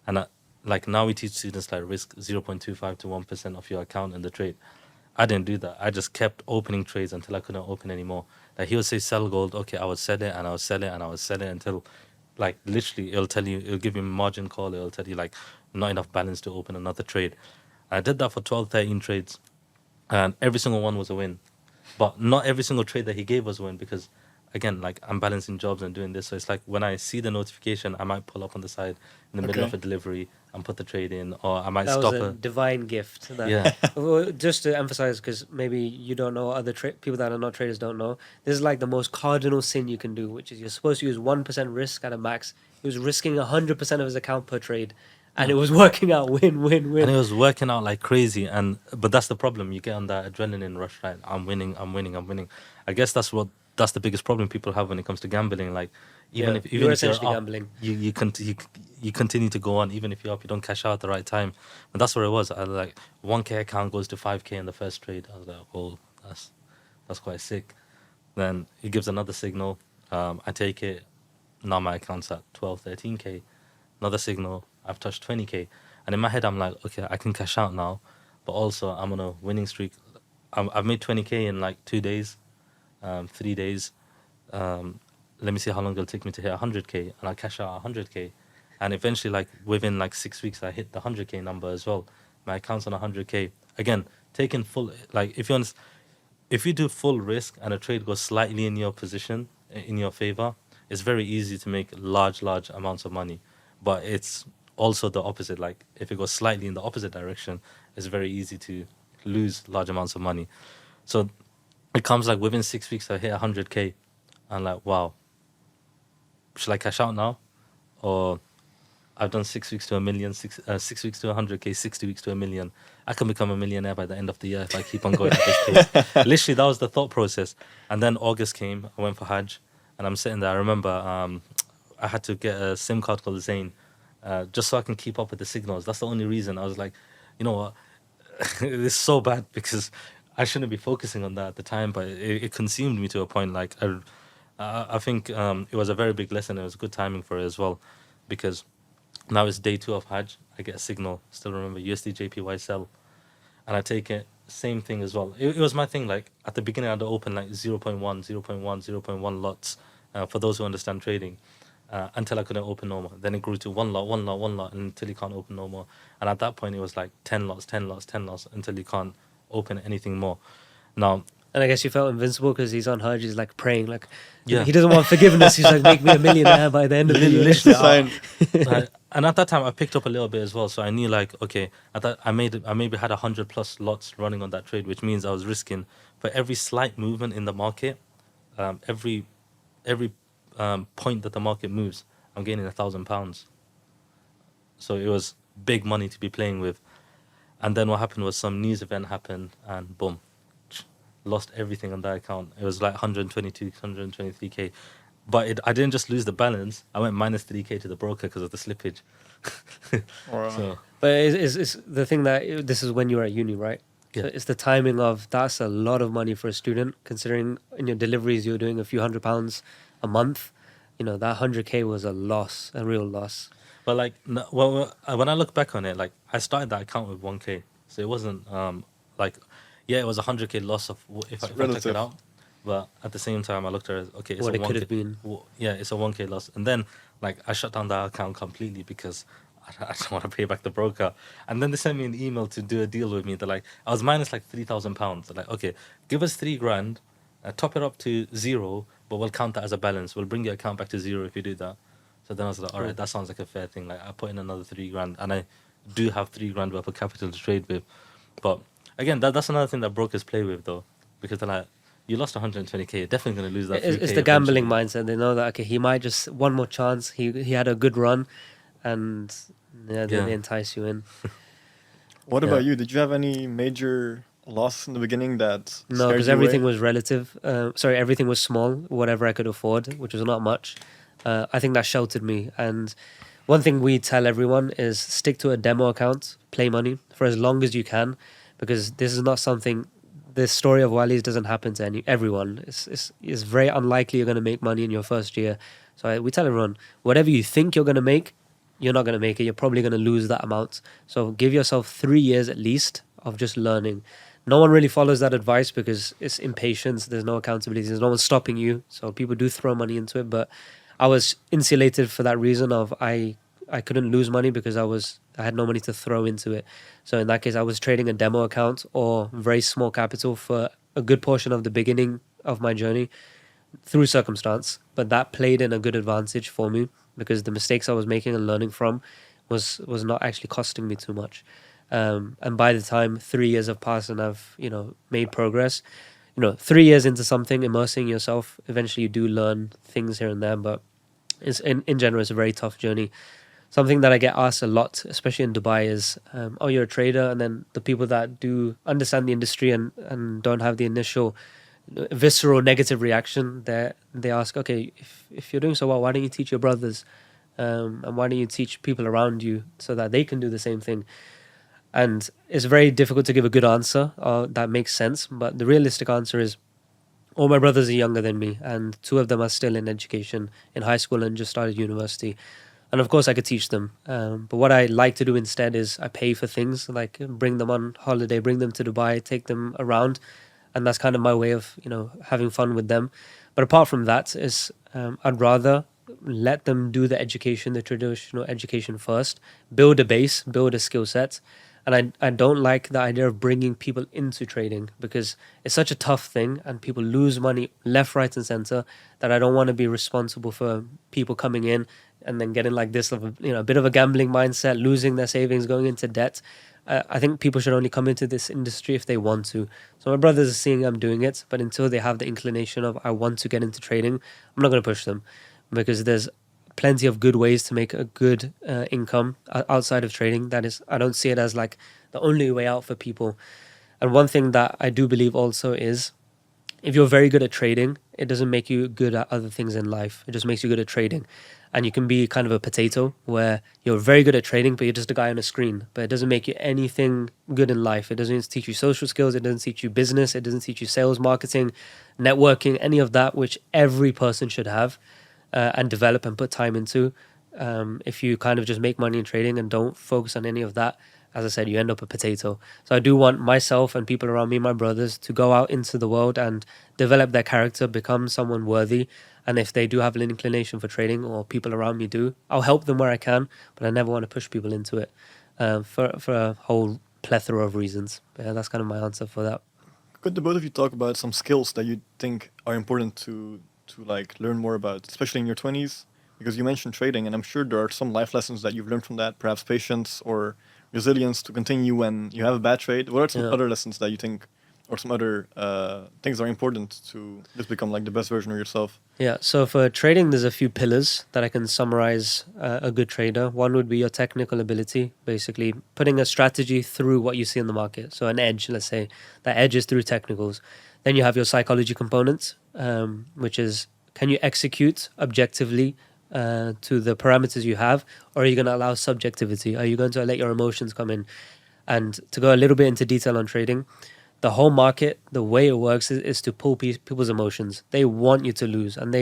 And like now we teach students like risk 0.25 to 1% of your account in the trade. I didn't do that. I just kept opening trades until I couldn't open anymore. Like he would say sell gold, okay, I would sell it and I would sell it and I would sell it until, like, literally it'll give you margin call, it'll tell you like not enough balance to open another trade. I did that for 12-13 trades, and every single one was a win. But not every single trade that he gave was a win, because again, like, I'm balancing jobs and doing this. So it's like when I see the notification, I might pull up on the side in the middle of a delivery and put the trade in, or I might That stop was a it. divine gift. Yeah. Well, just to emphasize, because maybe you don't know, other people that are not traders don't know, this is like the most cardinal sin you can do, which is you're supposed to use 1% risk at a max. He was risking 100% of his account per trade, and it was working out win, win, And win. it was working out like crazy. But that's the problem. You get on that adrenaline rush, right? I'm winning, I'm winning, I'm winning. I guess that's the biggest problem people have when it comes to gambling. Like even Yeah, if you're even if you're essentially up, gambling. you continue to go on. Even if you're up, you don't cash out at the right time. And that's where it was. I like 1K account goes to 5K in the first trade. I was like, oh, that's quite sick. Then it gives another signal. I take it. Now my account's at 12, 13K. Another signal. I've touched 20K. And in my head, I'm like, okay, I can cash out now. But also, I'm on a winning streak. I've made 20K in like 2 days, 3 days. Let me see how long it'll take me to hit 100K. And I cash out 100K. And eventually, like within like 6 weeks, I hit the 100K number as well. My account's on 100K. Again, taking full, like if you do full risk and a trade goes slightly in your position, in your favor, it's very easy to make large amounts of money. But it's also the opposite. Like if it goes slightly in the opposite direction, it's very easy to lose large amounts of money. So it comes like within 6 weeks, I hit 100K. I'm like, wow, should I cash out now? Or I've done 6 weeks to a million, 6 weeks to 100K, 60 weeks to a million. I can become a millionaire by the end of the year if I keep on going at this pace. Literally, that was the thought process. And then August came, I went for Hajj, and I'm sitting there. I remember I had to get a SIM card called Zain, just so I can keep up with the signals. That's the only reason. I was like, you know what? It's so bad because I shouldn't be focusing on that at the time, but it consumed me to a point. Like, I think it was a very big lesson. It was good timing for it as well, because now it's day 2 of Hajj. I get a signal. Still remember USD JPY sell, and I take it. Same thing as well. It was my thing. Like at the beginning, I'd open like 0.1, 0.1, 0.1 lots for those who understand trading, until I couldn't open no more. Then it grew to 1 lot, 1 lot, 1 lot, until you can't open no more. And at that point, it was like 10 lots, 10 lots, 10 lots until you can't open anything more. Now, And I guess you felt invincible because he's on Hajj. He's like praying, like Yeah. he doesn't want forgiveness. He's like, make me a millionaire by the end of the year. It's a sign. And at that time, I picked up a little bit as well. So I knew like, okay, I maybe had 100 plus lots running on that trade, which means I was risking for every slight movement in the market, every point that the market moves, I'm gaining £1,000. So it was big money to be playing with. And then what happened was some news event happened, and boom, lost everything on that account. It was like 122, 123K. But I didn't just lose the balance. I went minus 3K to the broker because of the slippage. Wow. So, But it's the thing that this is when you were at uni, right? Yeah. So it's the timing of that's a lot of money for a student, considering in your deliveries you're doing a few £100 a month. You know, that 100K was a loss, a real loss. but like, when I look back on it, like I started that account with 1K. So it wasn't like, yeah, it was 100K loss of if I took relative. it out. But at the same time, I looked at it, okay, it's What a it 1K. could have been. Yeah, it's a 1K loss. And then, like, I shut down that account completely because I don't want to pay back the broker. And then they sent me an email to do a deal with me. They're like, I was minus like £3,000. They're like, okay, give us 3 grand, top it up to 0, but we'll count that as a balance. We'll bring your account back to 0 if you do that. So then I was like, all right, that sounds like a fair thing. Like, I put in another 3 grand, and I do have 3 grand worth of capital to trade with. But again, that's another thing that brokers play with, though, because they're like, you lost 120K, you're definitely going to lose that 3K. It's the gambling eventually. mindset. They know that, okay, he might just one more chance. He had a good run, and they entice you in. What Yeah. about you? Did you have any major loss in the beginning that No, scared because you everything away? was relative. Everything was small, whatever I could afford, which was not much. I think that sheltered me. And one thing we tell everyone is stick to a demo account, play money for as long as you can, because this is not something. This story of Waly's doesn't happen to everyone. It's very unlikely you're going to make money in your first year. So we tell everyone, whatever you think you're going to make, you're not going to make it. You're probably going to lose that amount. So give yourself 3 years at least of just learning. No one really follows that advice because it's impatience. There's no accountability. There's no one stopping you. So people do throw money into it. But I was insulated for that reason of I couldn't lose money because I had no money to throw into it. So in that case, I was trading a demo account or very small capital for a good portion of the beginning of my journey through circumstance. But that played in a good advantage for me because the mistakes I was making and learning from was not actually costing me too much. And by the time 3 years have passed and I've made progress, 3 years into something, immersing yourself, eventually you do learn things here and there. But it's in general, it's a very tough journey. something that I get asked a lot, especially in Dubai, is, "Oh, you're a trader," and then the people that do understand the industry and don't have the initial visceral negative reaction, they ask, "Okay, if you're doing so well, why don't you teach your brothers, and why don't you teach people around you so that they can do the same thing?" And it's very difficult to give a good answer that makes sense, but the realistic answer is, all my brothers are younger than me, and two of them are still in education, in high school, and just started university. And of course, I could teach them. But what I like to do instead is I pay for things, like bring them on holiday, bring them to Dubai, take them around, and that's kind of my way of having fun with them. But apart from that, is I'd rather let them do the education, the traditional education first, build a base, build a skill set. And I don't like the idea of bringing people into trading, because it's such a tough thing and people lose money left, right, and center, that I don't want to be responsible for people coming in and then getting like this of a bit of a gambling mindset, losing their savings, going into debt. I think people should only come into this industry if they want to. So my brothers are seeing I'm doing it, but until they have the inclination of I want to get into trading, I'm not going to push them, because there's plenty of good ways to make a good income outside of trading. That is, I don't see it as like the only way out for people. And one thing that I do believe also is, if you're very good at trading, it doesn't make you good at other things in life. It just makes you good at trading. And you can be kind of a potato where you're very good at trading, but you're just a guy on a screen. But it doesn't make you anything good in life. It doesn't teach you social skills. It doesn't teach you business. It doesn't teach you sales, marketing, networking, any of that, which every person should have and develop and put time into. If you kind of just make money in trading and don't focus on any of that, as I said, you end up a potato. So I do want myself and people around me, my brothers, to go out into the world and develop their character, become someone worthy. And if they do have an inclination for trading, or people around me do, I'll help them where I can, but I never want to push people into it for a whole plethora of reasons. But yeah, that's kind of my answer for that. Could the both of you talk about some skills that you think are important to like learn more about, especially in your 20s? Because you mentioned trading, and I'm sure there are some life lessons that you've learned from that, perhaps patience or resilience to continue when you have a bad trade. What are some other lessons that you think, or some other things that are important to just become like the best version of yourself? Yeah, so for trading, there's a few pillars that I can summarize a good trader. One would be your technical ability, basically putting a strategy through what you see in the market. So an edge, let's say, that edge is through technicals. Then you have your psychology component, which is, can you execute objectively to the parameters you have, or are you going to allow subjectivity? Are you going to let your emotions come in? And to go a little bit into detail on trading, the whole market, the way it works is to pull people's emotions. They want you to lose. And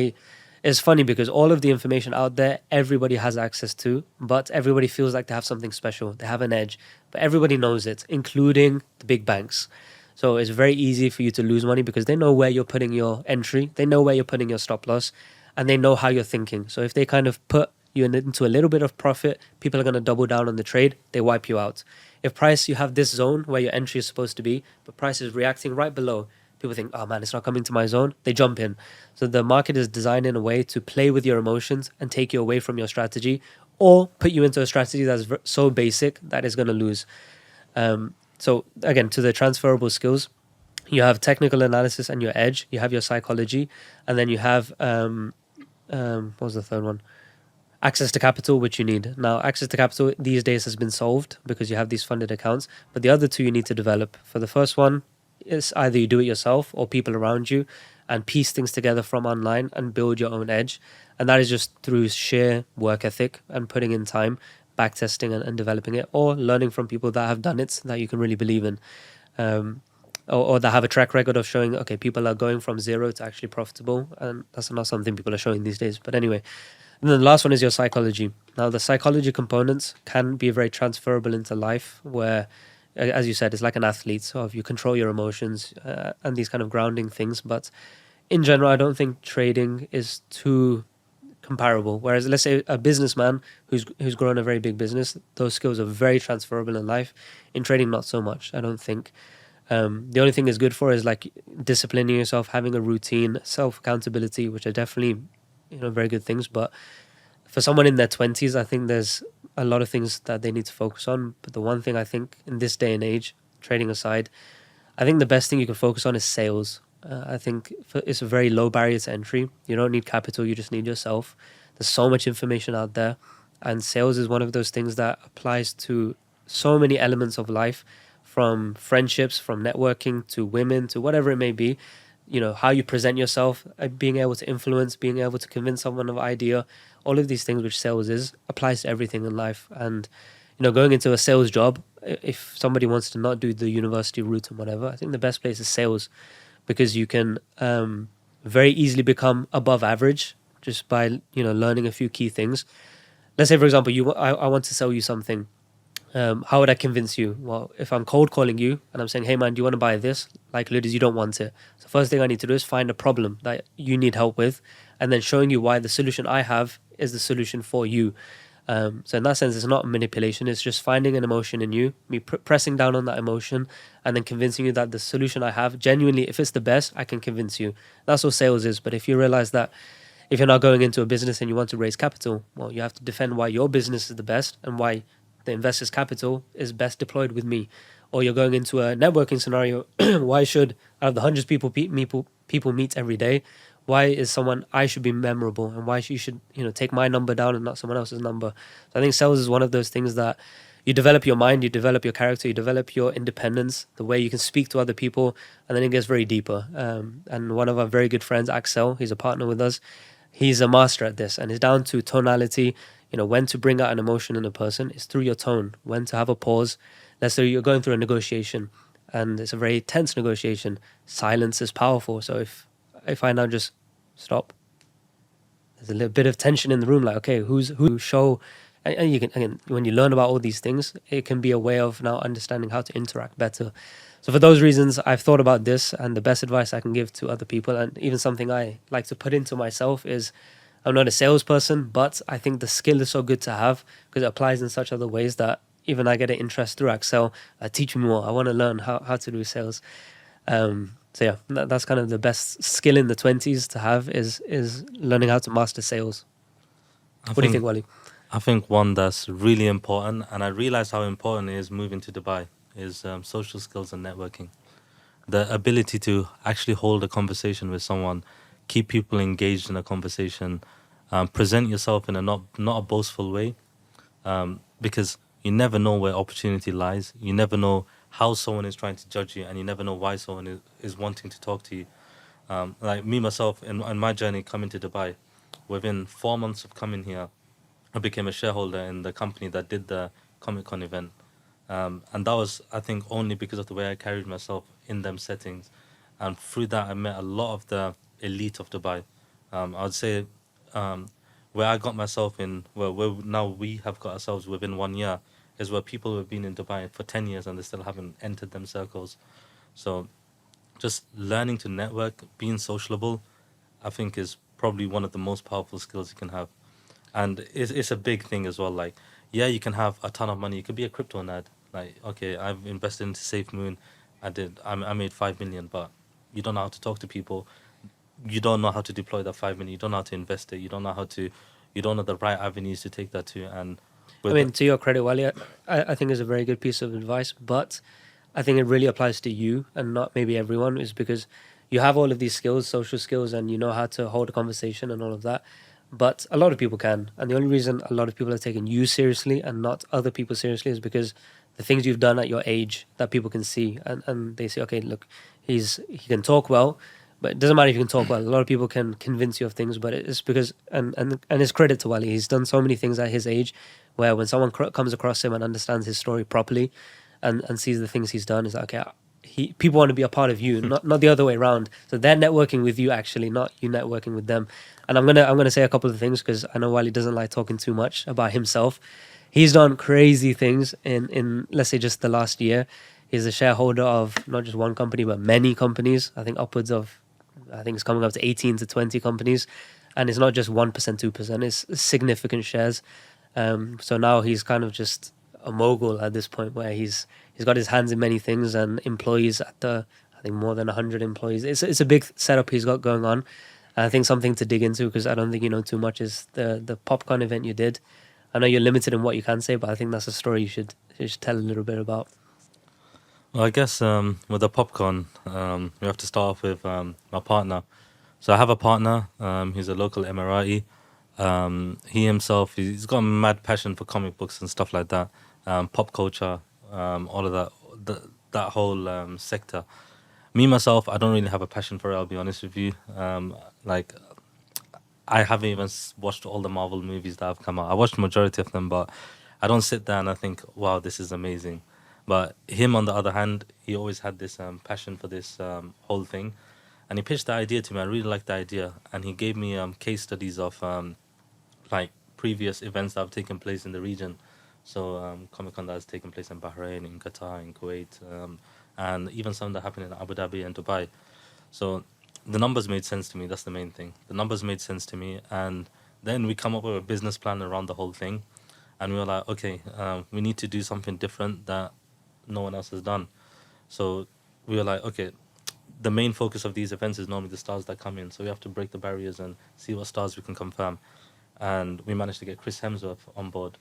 it's funny because all of the information out there, everybody has access to, but everybody feels like they have something special. They have an edge, but everybody knows it, including the big banks. So it's very easy for you to lose money because they know where you're putting your entry. They know where you're putting your stop loss, and they know how you're thinking. So if they kind of put you into a little bit of profit, people are going to double down on the trade. They wipe you out. If price, you have this zone where your entry is supposed to be, but price is reacting right below, people think, oh man, it's not coming to my zone. They jump in. So the market is designed in a way to play with your emotions and take you away from your strategy, or put you into a strategy that's so basic that it's going to lose. So again, to the transferable skills, you have technical analysis and your edge. You have your psychology, and then you have what was the third one? Access to capital, which you need. Now, access to capital these days has been solved because you have these funded accounts, but the other two you need to develop. For the first one, is either you do it yourself or people around you, and piece things together from online and build your own edge. And that is just through sheer work ethic and putting in time, back testing and developing it, or learning from people that have done it that you can really believe in. Or that have a track record of showing, okay, people are going from zero to actually profitable. And that's not something people are showing these days. But anyway, and then the last one is your psychology. Now, the psychology components can be very transferable into life where, as you said, it's like an athlete. So if you control your emotions and these kind of grounding things. But in general, I don't think trading is too comparable. Whereas, let's say a businessman who's grown a very big business, those skills are very transferable in life. In trading, not so much, I don't think. The only thing is good for is like disciplining yourself, having a routine, self-accountability, which are definitely very good things. But for someone in their 20s, I think there's a lot of things that they need to focus on. But the one thing I think in this day and age, trading aside, I think the best thing you can focus on is sales. I think it's a very low barrier to entry. You don't need capital, you just need yourself. There's so much information out there. And sales is one of those things that applies to so many elements of life, from friendships, from networking to women to whatever it may be. You know, how you present yourself, being able to influence, being able to convince someone of idea, all of these things which sales is applies to everything in life. And you know, going into a sales job, if somebody wants to not do the university route and whatever, I think the best place is sales, because you can very easily become above average just by, you know, learning a few key things. Let's say, for example, I want to sell you something. How would I convince you? Well, if I'm cold calling you and I'm saying, hey man, do you want to buy this? Likelihood is you don't want it. So first thing I need to do is find a problem that you need help with, and then showing you why the solution I have is the solution for you. So in that sense, it's not manipulation. It's just finding an emotion in you, me pressing down on that emotion, and then convincing you that the solution I have, genuinely, if it's the best, I can convince you. That's what sales is. But if you realize that if you're not going into a business and you want to raise capital, well, you have to defend why your business is the best and why the investor's capital is best deployed with me. Or you're going into a networking scenario. Why should, out of the hundreds people meet every day, why is someone I should be memorable, and why you should, you know, take my number down and not someone else's number? So I think sales is one of those things that you develop your mind, you develop your character, you develop your independence, the way you can speak to other people, and then it gets very deeper. And one of our very good friends, Axel, he's a partner with us. He's a master at this, and it's down to tonality. You know, when to bring out an emotion in a person is through your tone. When to have a pause. Let's say you're going through a negotiation, and it's a very tense negotiation. Silence is powerful. So if I now just stop, there's a little bit of tension in the room. Like, okay, who show, and you can, again, when you learn about all these things, it can be a way of now understanding how to interact better. So for those reasons, I've thought about this, and the best advice I can give to other people, and even something I like to put into myself, is I'm not a salesperson, but I think the skill is so good to have because it applies in such other ways that even I get an interest through Excel. Teach me more. I want to learn how to do sales. So yeah, that's kind of the best skill in the 20s to have is learning how to master sales. What do you think, Waly? I think one that's really important, and I realized how important it is moving to Dubai, is social skills and networking. The ability to actually hold a conversation with someone, keep people engaged in a conversation, present yourself in a not a boastful way, because you never know where opportunity lies. You never know how someone is trying to judge you, and you never know why someone is wanting to talk to you. Like me, myself, in my journey coming to Dubai, within 4 months of coming here, I became a shareholder in the company that did the Comic-Con event. And that was, I think, only because of the way I carried myself in them settings. And through that, I met a lot of the elite of Dubai. I would say where I got myself in, where now we have got ourselves within 1 year, is where people who have been in Dubai for 10 years and they still haven't entered them circles. So just learning to network, being sociable, I think is probably one of the most powerful skills you can have. And it's a big thing as well. Like, yeah, you can have a ton of money. You could be a crypto nerd. Like, okay, I've invested into SafeMoon. I made 5 million, but you don't know how to talk to people. You don't know how to deploy that 5 million. You don't know how to invest it. You don't know the right avenues to take that to. And I mean, to your credit, Waly, I think is a very good piece of advice, but I think it really applies to you and not maybe everyone, is because you have all of these skills, social skills, and you know how to hold a conversation and all of that. But a lot of people can. And the only reason a lot of people are taking you seriously and not other people seriously is because the things you've done at your age that people can see. And they say, okay, look, he can talk well, but it doesn't matter if you can talk well. A lot of people can convince you of things, but it's because, and it's credit to Waly. He's done so many things at his age where when someone comes across him and understands his story properly and sees the things he's done, is like, okay, people want to be a part of you, not the other way around. So they're networking with you, actually, not you networking with them. And I'm gonna say a couple of things because I know Waly doesn't like talking too much about himself. He's done crazy things in let's say just the last year. He's a shareholder of not just one company but many companies. I think it's coming up to 18 to 20 companies, and it's not just 1%, 2%. It's significant shares. So now he's kind of just a mogul at this point, where he's got his hands in many things and employees I think more than 100 employees. It's a big setup he's got going on. I think something to dig into, because I don't think you know too much, is the PopCon event you did. I know you're limited in what you can say, but I think that's a story you should tell a little bit about. well, I guess with the PopCon, we have to start off with my partner. So I have a partner. He's a local Emirati. He himself, he's got a mad passion for comic books and stuff like that, pop culture, all of that, that whole sector. Me myself, I don't really have a passion for it. I'll be honest with you. Like I haven't even watched all the Marvel movies that have come out. I watched the majority of them, but I don't sit there and I think, wow, this is amazing. But him, on the other hand, he always had this passion for this whole thing. And he pitched the idea to me. I really liked the idea. And he gave me case studies of like previous events that have taken place in the region. So Comic Con that has taken place in Bahrain, in Qatar, in Kuwait, and even some that happened in Abu Dhabi and Dubai. So the numbers made sense to me. That's the main thing. The numbers made sense to me, and then we come up with a business plan around the whole thing, and we were like, okay, we need to do something different that no one else has done. So we were like, okay, the main focus of these events is normally the stars that come in. So we have to break the barriers and see what stars we can confirm. And we managed to get Chris Hemsworth on board.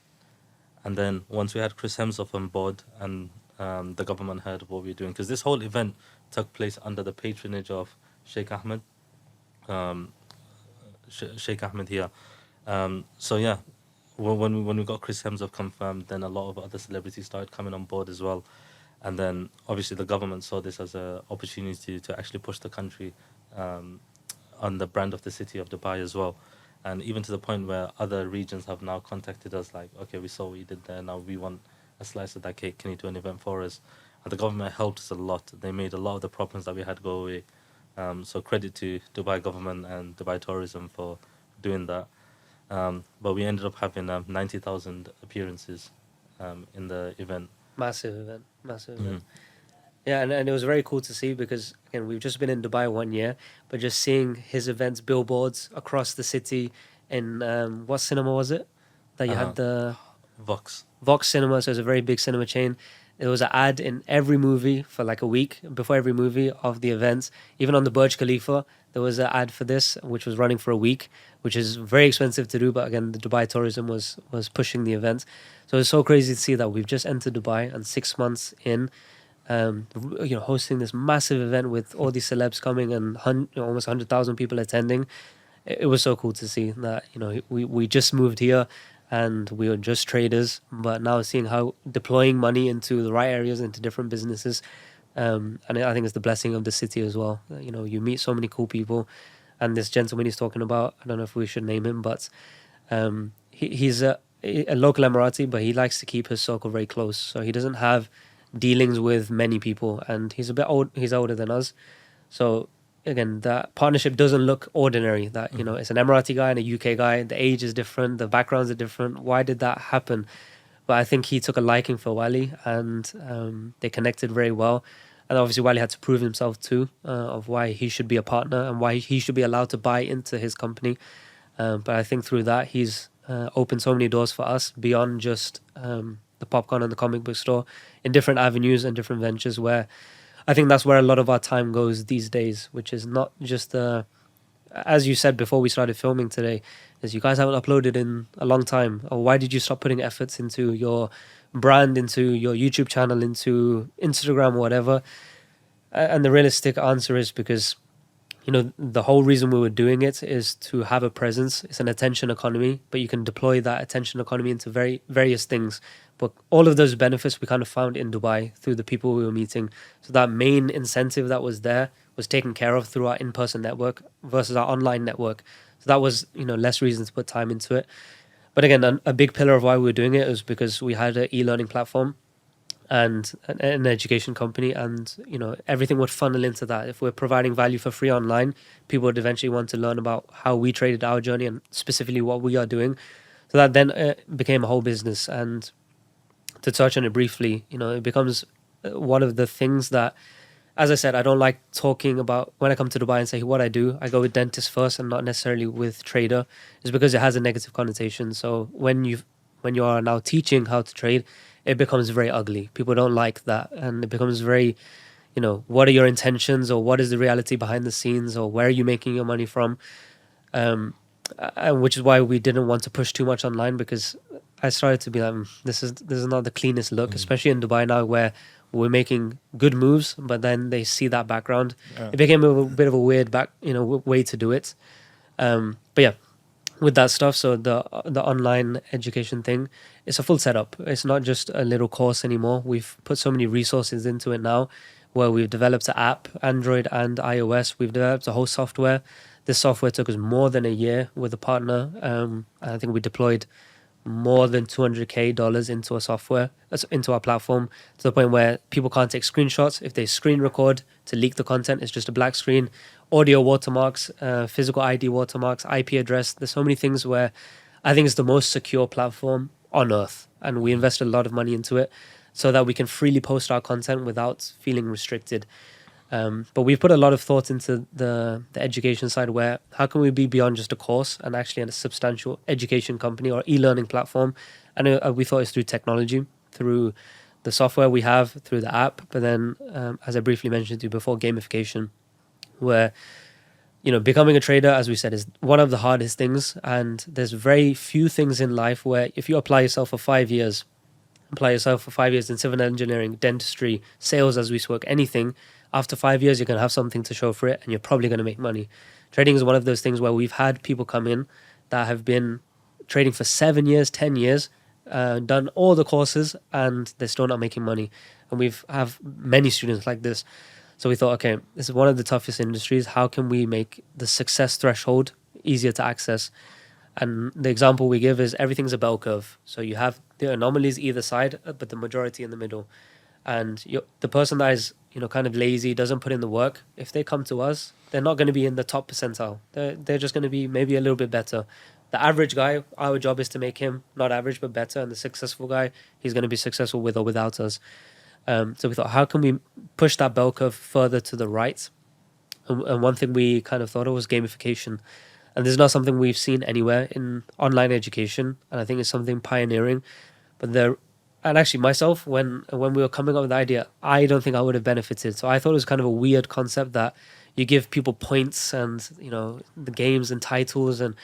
And then once we had Chris Hemsworth on board and the government heard of what we were doing, because this whole event took place under the patronage of Sheikh Ahmed, um, Sheikh Ahmed here. So yeah, when we got Chris Hemsworth confirmed, then a lot of other celebrities started coming on board as well. And then obviously the government saw this as an opportunity to actually push the country um, on the brand of the city of Dubai as well. And even to the point where other regions have now contacted us like, okay, we saw what you did there, now we want a slice of that cake, can you do an event for us? And the government helped us a lot. They made a lot of the problems that we had go away. So credit to Dubai government and Dubai tourism for doing that. But we ended up having 90,000 appearances in the event. Massive event, massive Mhm. event. Yeah, and it was very cool to see because again we've just been in Dubai 1 year, but just seeing his events billboards across the city. In what cinema was it that you Uh, had the Vox. Vox Cinema? So it's a very big cinema chain. There was an ad in every movie for like a week before every movie of the events. Even on the Burj Khalifa, there was an ad for this, which was running for a week, which is very expensive to do. But again, the Dubai tourism was pushing the events, so it's so crazy to see that we've just entered Dubai and 6 months in, hosting this massive event with all these celebs coming and almost 100,000 people attending. It was so cool to see that we just moved here and we were just traders, but now seeing how deploying money into the right areas, into different businesses, and I think it's the blessing of the city as well. You meet so many cool people, and this gentleman he's talking about, I don't know if we should name him, but he's a local Emirati, but he likes to keep his circle very close, so he doesn't have dealings with many people, and he's a bit old. He's older than us, so again, that partnership doesn't look ordinary. That it's an Emirati guy and a UK guy. The age is different, the backgrounds are different. Why did that happen? But I think he took a liking for Waly, and they connected very well. And obviously, Waly had to prove himself too, of why he should be a partner and why he should be allowed to buy into his company. But I think through that, he's opened so many doors for us beyond just the popcorn and the comic book store, in different avenues and different ventures where I think that's where a lot of our time goes these days, which is not just as you said before we started filming today, is you guys haven't uploaded in a long time. Or why did you stop putting efforts into your brand, into your YouTube channel, into Instagram, or whatever? And the realistic answer is because the whole reason we were doing it is to have a presence. It's an attention economy, but you can deploy that attention economy into various things. But all of those benefits we kind of found in Dubai through the people we were meeting. So that main incentive that was there was taken care of through our in-person network versus our online network. So that was less reason to put time into it. But again, a big pillar of why we were doing it was because we had an e-learning platform and an education company, and everything would funnel into that. If we're providing value for free online, people would eventually want to learn about how we traded our journey and specifically what we are doing. So that then became a whole business. And to touch on it briefly, it becomes one of the things that, as I said, I don't like talking about when I come to Dubai and say what I do. I go with dentist first and not necessarily with trader, is because it has a negative connotation. So when you are now teaching how to trade, it becomes very ugly. People don't like that, and it becomes very, what are your intentions, or what is the reality behind the scenes, or where are you making your money from? Which is why we didn't want to push too much online, because I started to be like, this is not the cleanest look, especially in Dubai now where we're making good moves, but then they see that background. Yeah. It became a bit of a weird way to do it. But yeah, with that stuff. So the online education thing, it's a full setup. It's not just a little course anymore. We've put so many resources into it now, where we've developed an app, Android and iOS. We've developed a whole software. This software took us more than a year with a partner. I think we deployed more than $200K into a software, into our platform, to the point where people can't take screenshots. If they screen record to leak the content, it's just a black screen. Audio watermarks, physical ID watermarks, IP address. There's so many things where I think it's the most secure platform on earth, and we invested a lot of money into it so that we can freely post our content without feeling restricted. But we've put a lot of thought into the education side, where how can we be beyond just a course and actually a substantial education company or e-learning platform? And we thought it's through technology, through the software we have, through the app, but then, as I briefly mentioned to you before, gamification, where, you know, becoming a trader, as we said, is one of the hardest things. And there's very few things in life where if you apply yourself for 5 years, in civil engineering, dentistry, sales, as we spoke, anything, after 5 years, you're going to have something to show for it, and you're probably going to make money. Trading is one of those things where we've had people come in that have been trading for 7 years, 10 years, done all the courses, and they're still not making money. And we've have many students like this. So we thought, okay, this is one of the toughest industries. How can we make the success threshold easier to access? And the example we give is everything's a bell curve. So you have the anomalies either side, but the majority in the middle. And the person that is, you know, kind of lazy, doesn't put in the work, if they come to us, they're not going to be in the top percentile. They're just going to be maybe a little bit better. The average guy, our job is to make him not average, but better. And the successful guy, he's going to be successful with or without us. So we thought, how can we push that bell curve further to the right? And one thing we kind of thought of was gamification. And this is not something we've seen anywhere in online education. And I think it's something pioneering. And actually myself, when we were coming up with the idea, I don't think I would have benefited. So I thought it was kind of a weird concept that you give people points and, you know, the games and titles. And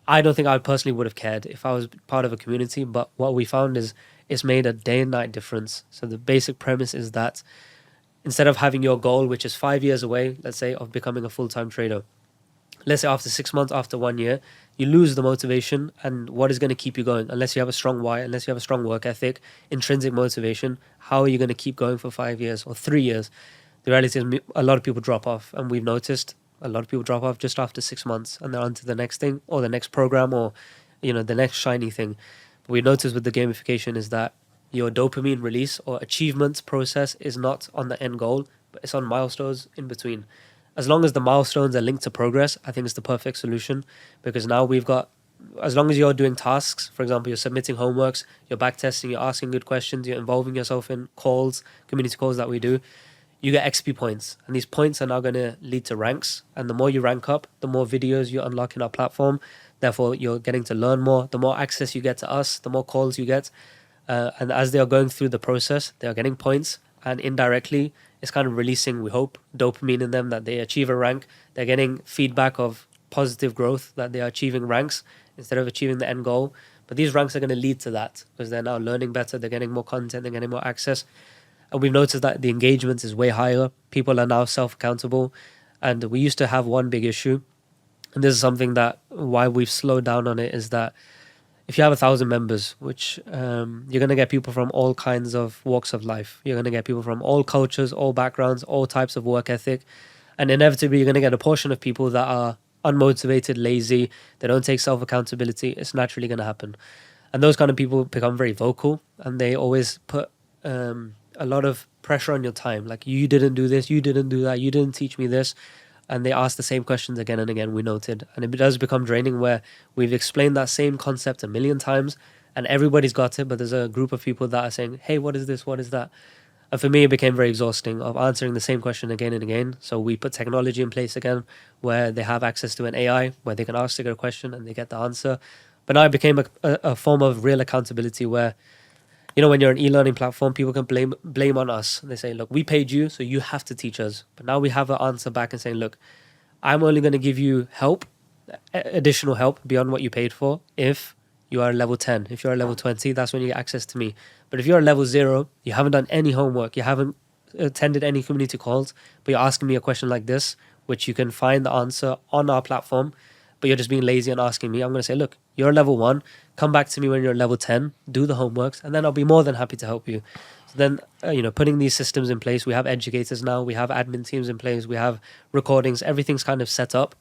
I don't think I personally would have cared if I was part of a community. But what we found is it's made a day and night difference. So the basic premise is that instead of having your goal, which is 5 years away, let's say, of becoming a full-time trader, let's say after 6 months, after 1 year, you lose the motivation. And what is going to keep you going? Unless you have a strong why, unless you have a strong work ethic, intrinsic motivation, how are you going to keep going for 5 years or 3 years? The reality is a lot of people drop off, and we've noticed a lot of people drop off just after 6 months, and they're on to the next thing or the next program or, you know, the next shiny thing. What we noticed with the gamification is that your dopamine release or achievements process is not on the end goal, but it's on milestones in between. As long as the milestones are linked to progress, I think it's the perfect solution, because now we've got, as long as you're doing tasks, for example, you're submitting homeworks, you're backtesting, you're asking good questions, you're involving yourself in calls, community calls that we do, you get XP points. And these points are now going to lead to ranks. And the more you rank up, the more videos you unlock in our platform. Therefore, you're getting to learn more. The more access you get to us, the more calls you get. And as they are going through the process, they are getting points. And indirectly, it's kind of releasing, we hope, dopamine in them that they achieve a rank. They're getting feedback of positive growth, that they are achieving ranks instead of achieving the end goal. But these ranks are going to lead to that because they're now learning better. They're getting more content. They're getting more access. And we've noticed that the engagement is way higher. People are now self-accountable. And we used to have one big issue. And this is something that why we've slowed down on it is that if you have 1,000 members, which you're going to get people from all kinds of walks of life. You're going to get people from all cultures, all backgrounds, all types of work ethic. And inevitably, you're going to get a portion of people that are unmotivated, lazy. They don't take self-accountability. It's naturally going to happen. And those kind of people become very vocal. And they always put a lot of pressure on your time. Like, you didn't do this, you didn't do that, you didn't teach me this. And they ask the same questions again and again, we noted. And it does become draining where we've explained that same concept a million times and everybody's got it, but there's a group of people that are saying, hey, what is this? What is that? And for me, it became very exhausting of answering the same question again and again. So we put technology in place again where they have access to an AI, where they can ask a question and they get the answer. But now it became a form of real accountability where, you know, when you're an e-learning platform, people can blame on us. They say, look, we paid you, so you have to teach us. But now we have an answer back and saying, look, I'm only going to give you help, additional help beyond what you paid for if you are level 10. If you're a level 20, that's when you get access to me. But if you're a level 0, you haven't done any homework, you haven't attended any community calls, but you're asking me a question like this, which you can find the answer on our platform, but you're just being lazy and asking me, I'm going to say, look, you're a level 1, come back to me when you're level 10, do the homeworks, and then I'll be more than happy to help you. So then, putting these systems in place, we have educators now, we have admin teams in place, we have recordings, everything's kind of set up.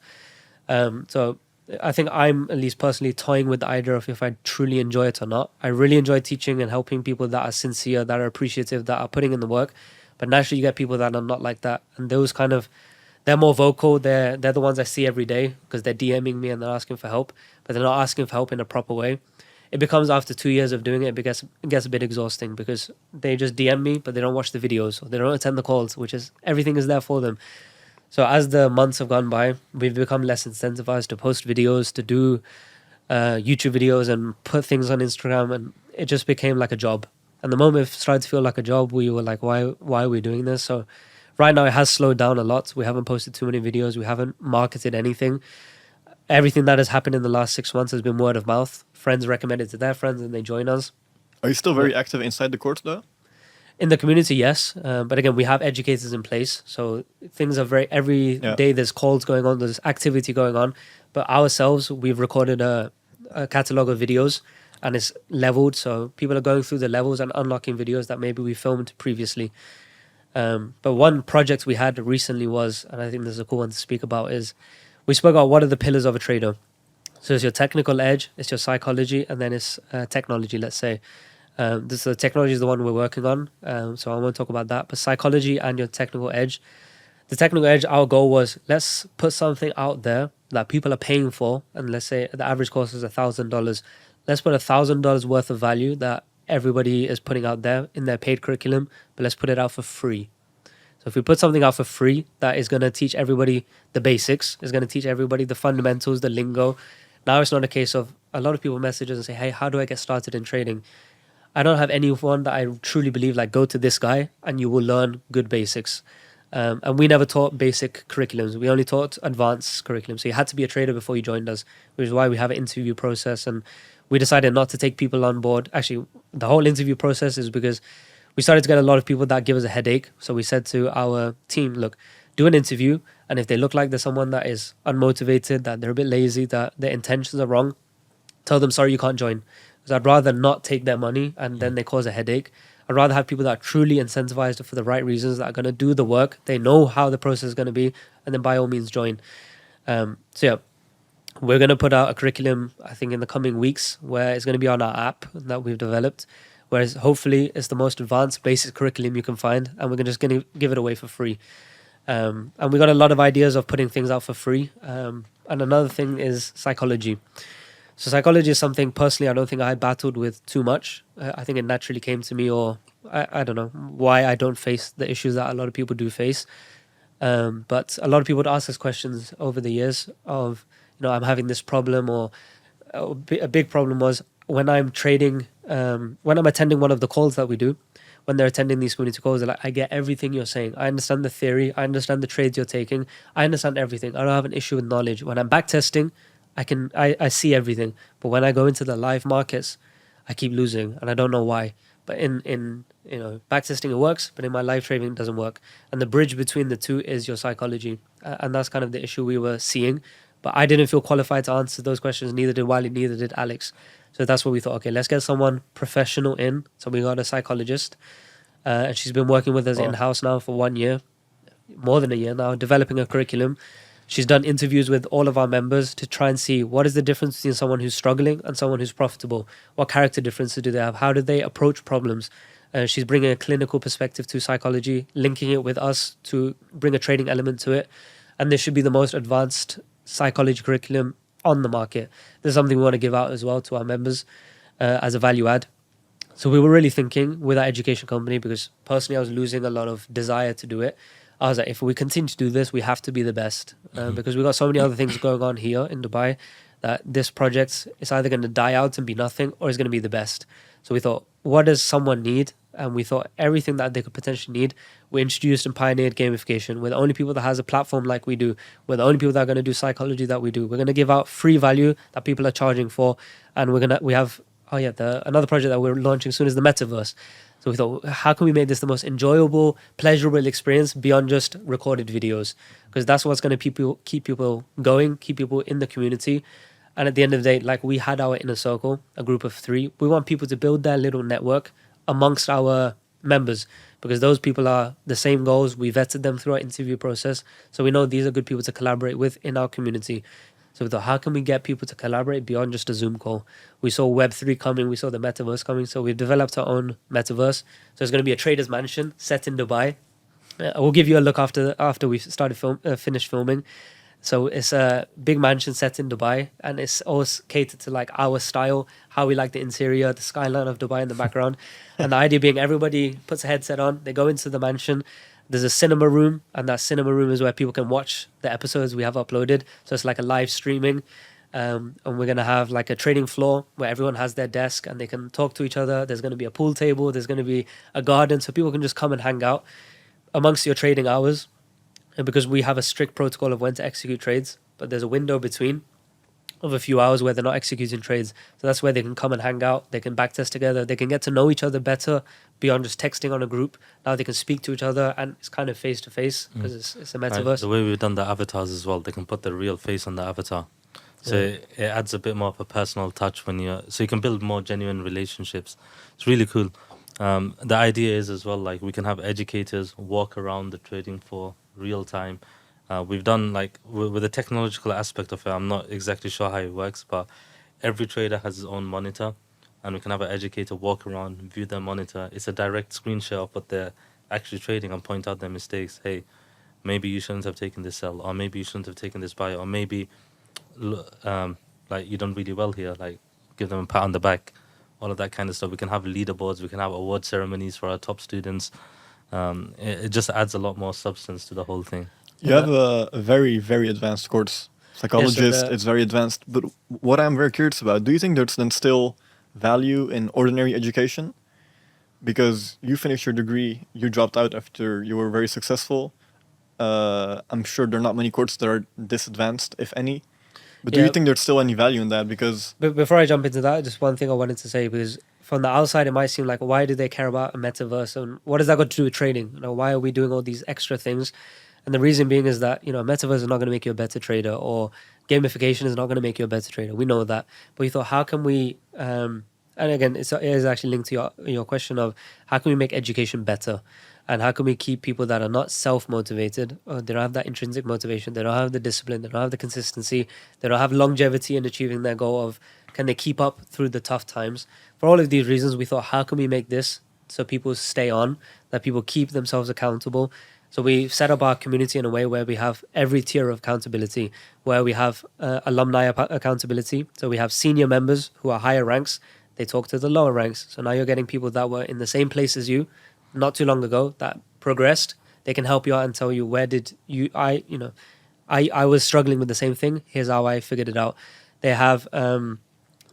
So I think I'm at least personally toying with the idea of if I truly enjoy it or not. I really enjoy teaching and helping people that are sincere, that are appreciative, that are putting in the work. But naturally, you get people that are not like that, and those kind of, they're more vocal. They're the ones I see every day because they're DMing me and they're asking for help, but they're not asking for help in a proper way. It becomes, after 2 years of doing it, it gets a bit exhausting because they just DM me, but they don't watch the videos or they don't attend the calls, which is, everything is there for them. So as the months have gone by, we've become less incentivized to post videos, to do YouTube videos and put things on Instagram, and it just became like a job. And the moment it started to feel like a job, we were like, why are we doing this? So right now it has slowed down a lot. We haven't posted too many videos. We haven't marketed anything. Everything that has happened in the last 6 months has been word of mouth. Friends recommend it to their friends and they join us. Are you still very active inside the course though? In the community, yes. But again, we have educators in place. So things are every day there's calls going on, there's activity going on. But ourselves, we've recorded a catalog of videos and it's leveled. So people are going through the levels and unlocking videos that maybe we filmed previously. But one project we had recently was, and I think this is a cool one to speak about, is we spoke about what are the pillars of a trader. So it's your technical edge, it's your psychology, and then it's technology, let's say. The technology is the one we're working on, so I won't talk about that. But psychology and your technical edge. The technical edge, our goal was, let's put something out there that people are paying for, and let's say the average cost is $1,000. Let's put $1,000 worth of value that everybody is putting out there in their paid curriculum, but let's put it out for free. So if we put something out for free that is going to teach everybody the basics, is going to teach everybody the fundamentals, the lingo. Now it's not a case of, a lot of people message us and say, hey, how do I get started in trading? I don't have anyone that I truly believe, like, go to this guy and you will learn good basics. And we never taught basic curriculums. We only taught advanced curriculum. So you had to be a trader before you joined us, which is why we have an interview process. And we decided not to take people on board. Actually, the whole interview process is because we started to get a lot of people that give us a headache. So we said to our team, look, do an interview. And if they look like they're someone that is unmotivated, that they're a bit lazy, that their intentions are wrong, tell them, sorry, you can't join. Because I'd rather not take their money and then they cause a headache. I'd rather have people that are truly incentivized for the right reasons, that are going to do the work. They know how the process is going to be, and then by all means join. So yeah, we're going to put out a curriculum, I think, in the coming weeks, where it's going to be on our app that we've developed, whereas hopefully it's the most advanced basic curriculum you can find, and we're just going to give it away for free. And we got a lot of ideas of putting things out for free. And another thing is psychology. So psychology is something, personally, I don't think I battled with too much. I think it naturally came to me, or I don't know why I don't face the issues that a lot of people do face. But a lot of people would ask us questions over the years of, I'm having this problem, or a big problem was when I'm trading, when I'm attending one of the calls that we do, when they're attending these community calls, they're like, I get everything you're saying. I understand the theory. I understand the trades you're taking. I understand everything. I don't have an issue with knowledge. When I'm back testing, I see everything. But when I go into the live markets, I keep losing, and I don't know why. But in back testing it works, but in my live trading it doesn't work. And the bridge between the two is your psychology, and that's kind of the issue we were seeing. But I didn't feel qualified to answer those questions. Neither did Waly, neither did Alex. So that's what we thought. Okay, let's get someone professional in. So we got a psychologist, and she's been working with us in-house now for 1 year, more than a year now, developing a curriculum. She's done interviews with all of our members to try and see what is the difference between someone who's struggling and someone who's profitable. What character differences do they have? How do they approach problems? She's bringing a clinical perspective to psychology, linking it with us to bring a trading element to it. And this should be the most advanced psychology curriculum on the market. This is something we want to give out as well to our members as a value add. So we were really thinking with our education company, because personally I was losing a lot of desire to do it. I was like, if we continue to do this, we have to be the best, because we've got so many other things going on here in Dubai that this project is either going to die out and be nothing, or is going to be the best. So we thought, what does someone need? And we thought everything that they could potentially need. We introduced and pioneered gamification. We're the only people that has a platform like we do. We're the only people that are going to do psychology that we do. We're going to give out free value that people are charging for. And we have another project that we're launching soon is the metaverse. So we thought, how can we make this the most enjoyable, pleasurable experience beyond just recorded videos? because that's what's going to keep people going, keep people in the community. And at the end of the day, like we had our inner circle, a group of 3. We want people to build their little network amongst our members, because those people are the same goals. We vetted them through our interview process, so we know these are good people to collaborate with in our community. So we thought, how can we get people to collaborate beyond just a Zoom call? We saw Web3 coming, we saw the metaverse coming, so we've developed our own metaverse. So it's going to be a trader's mansion set in Dubai. We'll give you a look after we finished filming. So it's a big mansion set in Dubai, and it's always catered to like our style, how we like the interior, the skyline of Dubai in the background. And the idea being everybody puts a headset on, they go into the mansion. There's a cinema room, and that cinema room is where people can watch the episodes we have uploaded. So it's like a live streaming. And we're going to have like a trading floor where everyone has their desk and they can talk to each other. There's going to be a pool table. There's going to be a garden, so people can just come and hang out amongst your trading hours. And because we have a strict protocol of when to execute trades, but there's a window between of a few hours where they're not executing trades. So that's where they can come and hang out. They can backtest together. They can get to know each other better beyond just texting on a group. Now they can speak to each other, and it's kind of face to face because it's a metaverse. The way we've done the avatars as well, they can put their real face on the avatar. So it adds a bit more of a personal touch so you can build more genuine relationships. It's really cool. The idea is as well, like we can have educators walk around the trading floor real time. We've done like with the technological aspect of it, I'm not exactly sure how it works, but every trader has his own monitor, and we can have an educator walk around, view their monitor. It's a direct screen share of what they're actually trading and point out their mistakes. Hey, maybe you shouldn't have taken this sell, or maybe you shouldn't have taken this buy, or maybe like you done really well here. Like give them a pat on the back, all of that kind of stuff. We can have leaderboards, we can have award ceremonies for our top students. It just adds a lot more substance to the whole thing. You have a very, very advanced course. Psychologist, it's very advanced. But what I'm very curious about, do you think there's then still value in ordinary education? Because you finished your degree, you dropped out after you were very successful. I'm sure there are not many courses that are this advanced, if any. But do you think there's still any value in that? Because before I jump into that, just one thing I wanted to say, because from the outside it might seem like, why do they care about a metaverse, and what does that got to do with trading? Why are we doing all these extra things? And the reason being is that metaverse is not going to make you a better trader, or gamification is not going to make you a better trader. We know that, but we thought, how can we? And again, it is actually linked to your question of how can we make education better, and how can we keep people that are not self-motivated, or they don't have that intrinsic motivation, they don't have the discipline, they don't have the consistency, they don't have longevity in achieving their goal of, can they keep up through the tough times? For all of these reasons, we thought, how can we make this so people stay on, that people keep themselves accountable? So we set up our community in a way where we have every tier of accountability, where we have alumni accountability. So we have senior members who are higher ranks. They talk to the lower ranks. So now you're getting people that were in the same place as you not too long ago that progressed. They can help you out and tell you, I was struggling with the same thing. Here's how I figured it out. They have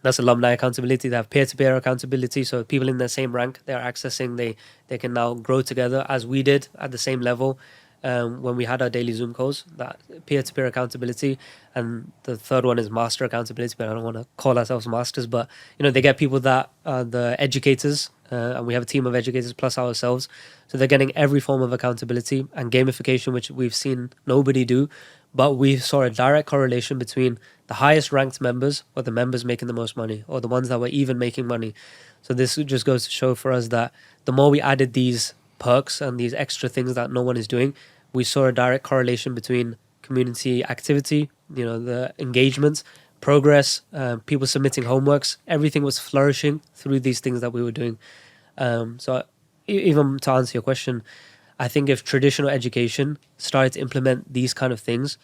that's alumni accountability. They have peer-to-peer accountability. So people in the same rank, they're accessing, they can now grow together as we did at the same level when we had our daily Zoom calls, that peer-to-peer accountability. And the third one is master accountability, but I don't want to call ourselves masters, but they get people that are the educators, and we have a team of educators plus ourselves. So they're getting every form of accountability and gamification, which we've seen nobody do. But we saw a direct correlation between the highest ranked members, or the members making the most money, or the ones that were even making money. So this just goes to show for us that the more we added these perks and these extra things that no one is doing, we saw a direct correlation between community activity, the engagement, progress, people submitting homeworks. Everything was flourishing through these things that we were doing. So even to answer your question, I think if traditional education started to implement these kind of things,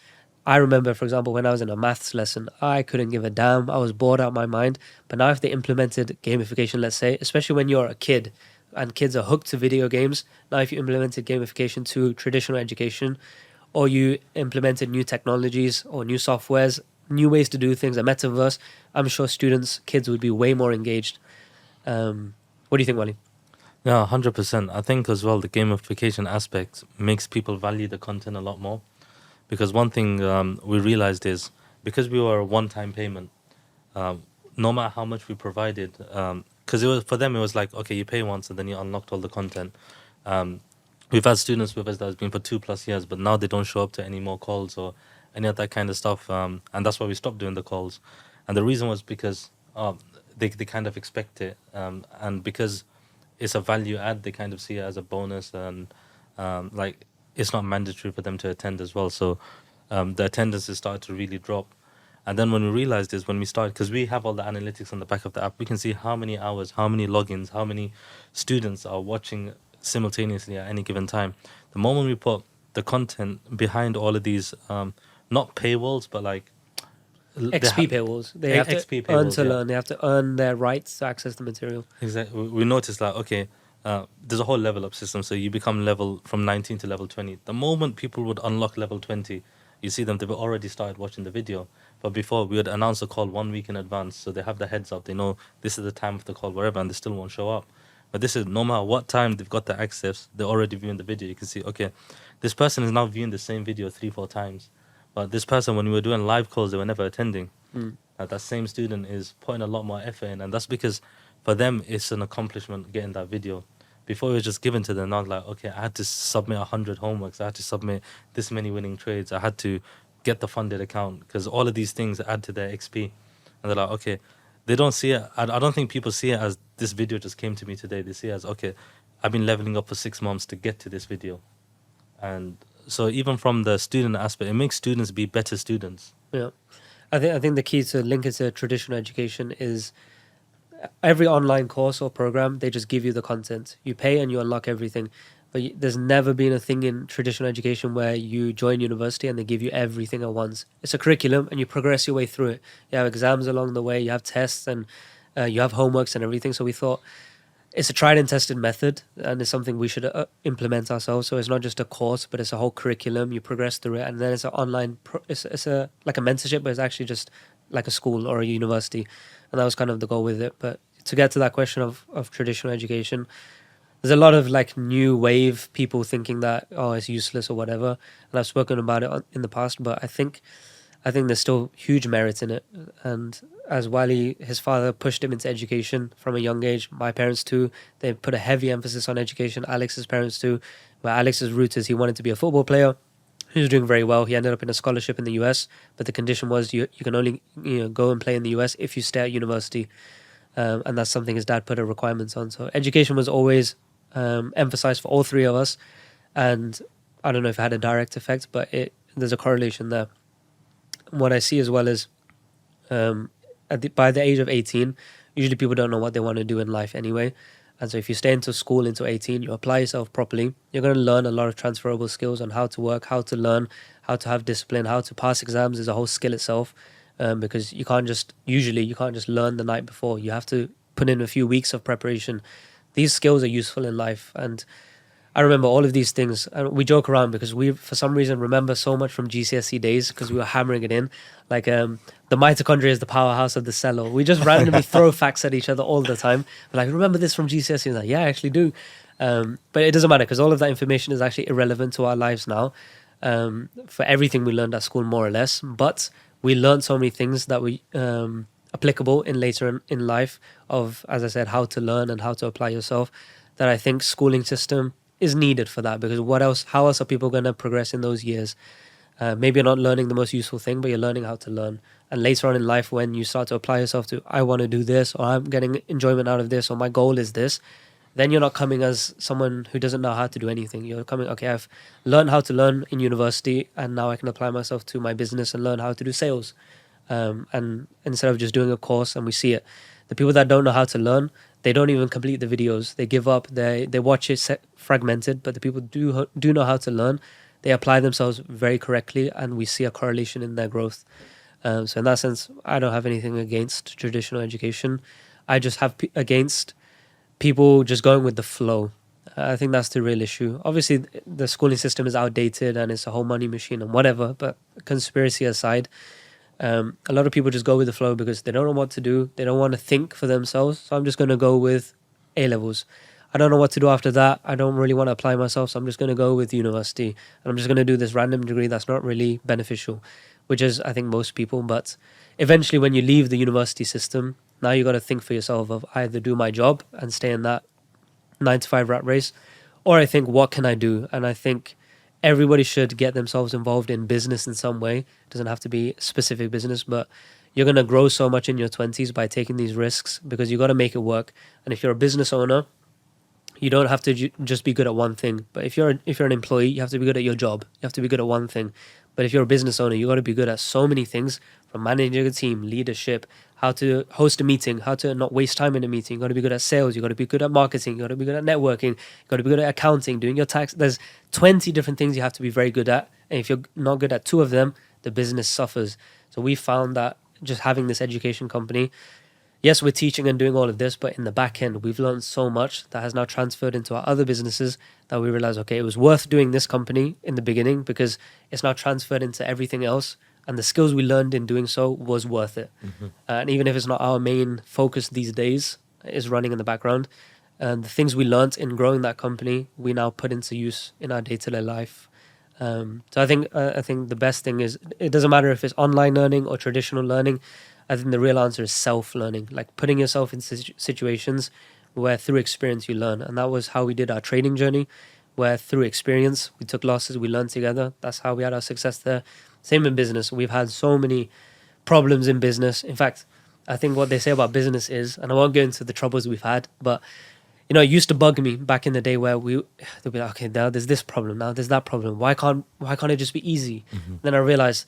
I remember, for example, when I was in a maths lesson, I couldn't give a damn. I was bored out of my mind. But now if they implemented gamification, let's say, especially when you're a kid and kids are hooked to video games, now if you implemented gamification to traditional education, or you implemented new technologies or new softwares, new ways to do things, a metaverse, I'm sure kids would be way more engaged. What do you think, Waly? Yeah, 100%. I think as well the gamification aspect makes people value the content a lot more. Because one thing we realized is, because we were a one-time payment, no matter how much we provided, because for them it was like, okay, you pay once and then you unlocked all the content. we've had students with us that has been for 2+ years, but now they don't show up to any more calls or any of that kind of stuff. And that's why we stopped doing the calls. And the reason was because they kind of expect it. And because it's a value add, they kind of see it as a bonus. And like, it's not mandatory for them to attend as well. So the attendance has started to really drop. And then when we realized is when we started, because we have all the analytics on the back of the app, we can see how many hours, how many logins, how many students are watching simultaneously at any given time. The moment we put the content behind all of these, not paywalls, but like XP paywalls. They have XP to earn paywalls, to yeah. learn. They have to earn their rights to access the material. Exactly. We noticed like, okay, there's a whole level up system. So you become level from 19 to level 20. The moment people would unlock level 20, you see them, they've already started watching the video. But before, we would announce a call 1 week in advance. So they have the heads up. They know this is the time of the call, whatever, and they still won't show up. But this is no matter what time they've got the access, they're already viewing the video. You can see, okay, this person is now viewing the same video 3-4 times. But this person, when we were doing live calls, they were never attending. That same student is putting a lot more effort in. And that's because for them, it's an accomplishment getting that video. Before it was just given to them, I was like, okay, I had to submit 100 homeworks. I had to submit this many winning trades. I had to get the funded account because all of these things add to their XP. And they're like, okay, they don't see it. I don't think people see it as this video just came to me today. They see it as, okay, I've been leveling up for 6 months to get to this video. And so even from the student aspect, it makes students be better students. Yeah, I think the key to link it to traditional education is every online course or program, they just give you the content. You pay and you unlock everything. But there's never been a thing in traditional education where you join university and they give you everything at once. It's a curriculum and you progress your way through it. You have exams along the way, you have tests, and you have homeworks and everything. So we thought it's a tried and tested method, and it's something we should implement ourselves. So it's not just a course, but it's a whole curriculum. You progress through it, and then it's an online. It's a like a mentorship, but it's actually just like a school or a university, and that was kind of the goal with it. But to get to that question of traditional education, there's a lot of like new wave people thinking that it's useless or whatever, and I've spoken about it in the past. But I think there's still huge merit in it, and as Waly, his father pushed him into education from a young age. My parents too, they put a heavy emphasis on education. Alex's parents too, where Alex's route is he wanted to be a football player. He was doing very well. He ended up in a scholarship in the US, but the condition was you can only go and play in the US if you stay at university, and that's something his dad put a requirements on. So education was always emphasized for all three of us, and I don't know if it had a direct effect, but there's a correlation there. What I see as well is by the age of 18, usually people don't know what they want to do in life anyway. And so if you stay into school into 18, you apply yourself properly, you're going to learn a lot of transferable skills on how to work, how to learn, how to have discipline, how to pass exams is a whole skill itself. Because you can't just learn the night before. You have to put in a few weeks of preparation. These skills are useful in life. And I remember all of these things. And we joke around because we, for some reason, remember so much from GCSE days because we were hammering it in. Like the mitochondria is the powerhouse of the cell. We just randomly throw facts at each other all the time. We're like, remember this from GCSE? And like, yeah, I actually do. But it doesn't matter because all of that information is actually irrelevant to our lives now. For everything we learned at school, more or less. But we learned so many things that we applicable in later in life of, as I said, how to learn and how to apply yourself, that I think schooling system is needed for that. Because how else are people going to progress in those years? Maybe you're not learning the most useful thing, but you're learning how to learn. And later on in life, when you start to apply yourself to, I want to do this, or I'm getting enjoyment out of this, or my goal is this, then you're not coming as someone who doesn't know how to do anything. You're coming, okay, I've learned how to learn in university, and now I can apply myself to my business and learn how to do sales. And instead of just doing a course, and we see it, the people that don't know how to learn, they don't even complete the videos. They give up. They watch it fragmented. But the people do know how to learn. They apply themselves very correctly, and we see a correlation in their growth. So in that sense, I don't have anything against traditional education. I just have against people just going with the flow. I think that's the real issue. Obviously, the schooling system is outdated and it's a whole money machine and whatever. But conspiracy aside, a lot of people just go with the flow because they don't know what to do. They don't want to think for themselves. So I'm just going to go with A-levels. I don't know what to do after that. I don't really want to apply myself. So I'm just going to go with university. And I'm just going to do this random degree that's not really beneficial, which is, I think, most people. But eventually, when you leave the university system, now you got to think for yourself of either do my job and stay in that 9-to-5 rat race, or I think, what can I do? And I think everybody should get themselves involved in business in some way. It doesn't have to be specific business, but you're going to grow so much in your 20s by taking these risks, because you got to make it work. And if you're a business owner, you don't have to just be good at one thing. But if you're an employee, you have to be good at your job. You have to be good at one thing. But if you're a business owner, you got to be good at so many things, from managing a team, leadership, how to host a meeting, how to not waste time in a meeting. You got to be good at sales. You got to be good at marketing. You got to be good at networking. You got to be good at accounting, doing your tax. There's 20 different things you have to be very good at. And if you're not good at two of them, the business suffers. So we found that just having this education company, yes, we're teaching and doing all of this, but in the back end, we've learned so much that has now transferred into our other businesses, that we realize, okay, it was worth doing this company in the beginning because it's now transferred into everything else. And the skills we learned in doing so was worth it. And even if it's not our main focus these days, is running in the background. And the things we learned in growing that company, we now put into use in our day-to-day life. So I think the best thing is, it doesn't matter if it's online learning or traditional learning. I think the real answer is self-learning, like putting yourself in situations where through experience you learn. And that was how we did our trading journey, where through experience we took losses, we learned together. That's how we had our success there. Same in business. We've had so many problems in business. In fact, I think what they say about business is, and I won't go into the troubles we've had, but it used to bug me back in the day where they'd be like, okay, now there's this problem, now there's that problem. Why can't it just be easy? Then I realized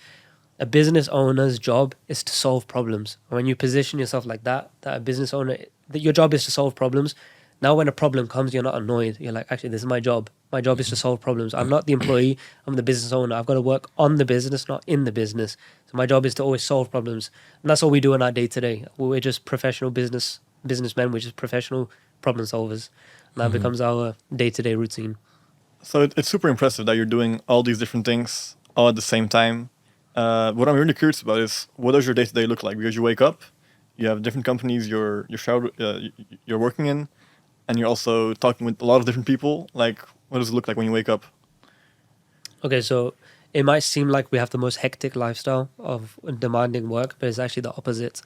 a business owner's job is to solve problems. When you position yourself like that a business owner, that your job is to solve problems. Now when a problem comes, you're not annoyed. You're like, actually, this is my job. My job is to solve problems. I'm not the employee. I'm the business owner. I've got to work on the business, not in the business. So my job is to always solve problems. And that's what we do in our day-to-day. We're just professional businessmen. We're just professional problem solvers. And that becomes our day-to-day routine. So it's super impressive that you're doing all these different things all at the same time. What I'm really curious about is, what does your day-to-day look like? Because you wake up, you have different companies you're working in, and you're also talking with a lot of different people. Like, what does it look like when you wake up? Okay, so it might seem like we have the most hectic lifestyle of demanding work, but it's actually the opposite.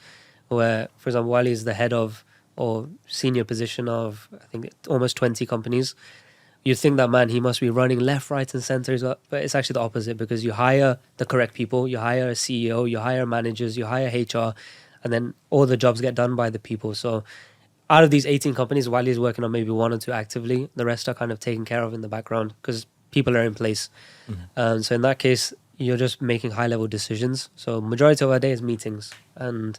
Where, for example, Waly is the head of, or senior position of, I think, almost 20 companies. You'd think that, man, he must be running left, right, and center as well. But it's actually the opposite, because you hire the correct people, you hire a CEO, you hire managers, you hire HR, and then all the jobs get done by the people. So out of these 18 companies, Waly is working on maybe one or two actively. The rest are kind of taken care of in the background because people are in place. So in that case, you're just making high-level decisions. So majority of our day is meetings, and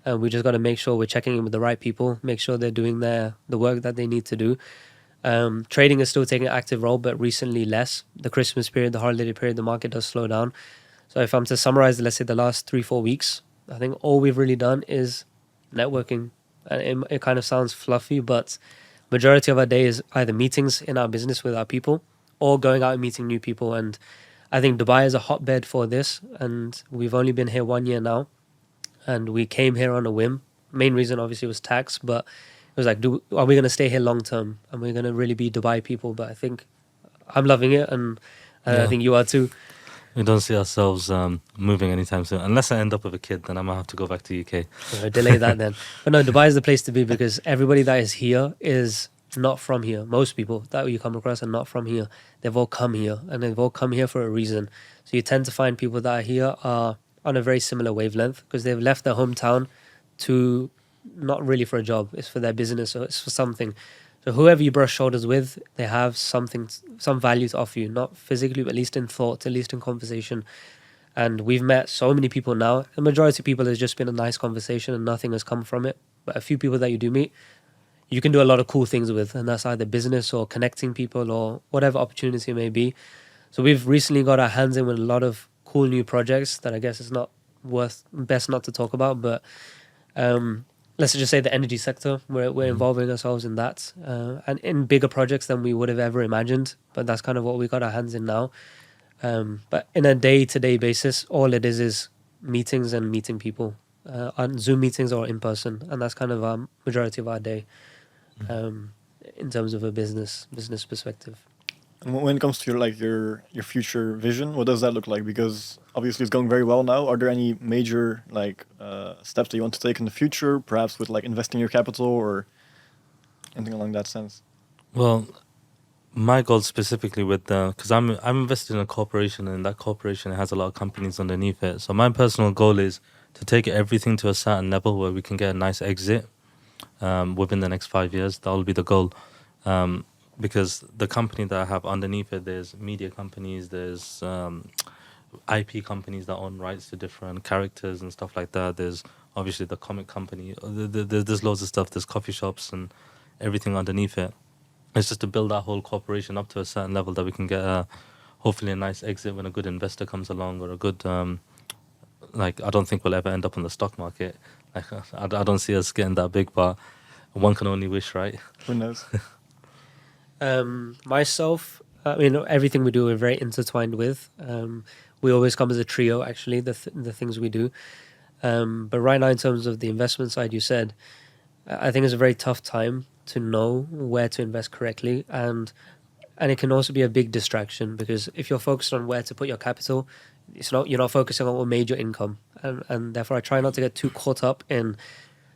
we just got to make sure we're checking in with the right people, make sure they're doing the work that they need to do. Trading is still taking an active role, but recently less. The Christmas period, the holiday period, the market does slow down. So if I'm to summarize, let's say the last 3-4 weeks, I think all we've really done is networking. And it kind of sounds fluffy, but majority of our day is either meetings in our business with our people or going out and meeting new people. And I think Dubai is a hotbed for this. And we've only been here 1 year now. And we came here on a whim. Main reason obviously was tax, but it was like, are we going to stay here long term? And we're going to really be Dubai people? But I think I'm loving it, and I think you are too. We don't see ourselves moving anytime soon. Unless I end up with a kid, then I might have to go back to UK. Delay that then. But no, Dubai is the place to be, because everybody that is here is not from here. Most people that you come across are not from here. They've all come here, and they've all come here for a reason. So you tend to find people that are here are on a very similar wavelength, because they've left their hometown to, not really for a job, it's for their business or it's for something. So whoever you brush shoulders with, they have some value to offer you, not physically, but at least in thought, at least in conversation. And we've met so many people now. The majority of people, has just been a nice conversation and nothing has come from it. But a few people that you do meet, you can do a lot of cool things with, and that's either business or connecting people or whatever opportunity it may be. So we've recently got our hands in with a lot of cool new projects that I guess is best not to talk about, but let's just say the energy sector, we're involving ourselves in that, and in bigger projects than we would have ever imagined. But that's kind of what we got our hands in now. But in a day-to-day basis, all it is meetings and meeting people on Zoom meetings or in person, and that's kind of our majority of our day in terms of a business perspective. And when it comes to your future vision, what does that look like? Because obviously it's going very well now. Are there any major steps that you want to take in the future, perhaps with investing your capital or anything along that sense? Well, My goal specifically with because I'm invested in a corporation, and that corporation has a lot of companies underneath it. So my personal goal is to take everything to a certain level where we can get a nice exit within the next 5 years. That will be the goal. Because the company that I have underneath it, there's media companies, there's IP companies that own rights to different characters and stuff like that. There's obviously the comic company. There's loads of stuff. There's coffee shops and everything underneath it. It's just to build that whole corporation up to a certain level that we can get hopefully a nice exit when a good investor comes along, or a good like, I don't think we'll ever end up on the stock market. Like, I don't see us getting that big, but one can only wish, right? Who knows? Myself, I mean, everything we do, we're very intertwined with. We always come as a trio, actually, the things we do. But right now, in terms of the investment side, you said, I think it's a very tough time to know where to invest correctly, and it can also be a big distraction, because if you're focused on where to put your capital, you're not focusing on what made your income, and therefore I try not to get too caught up in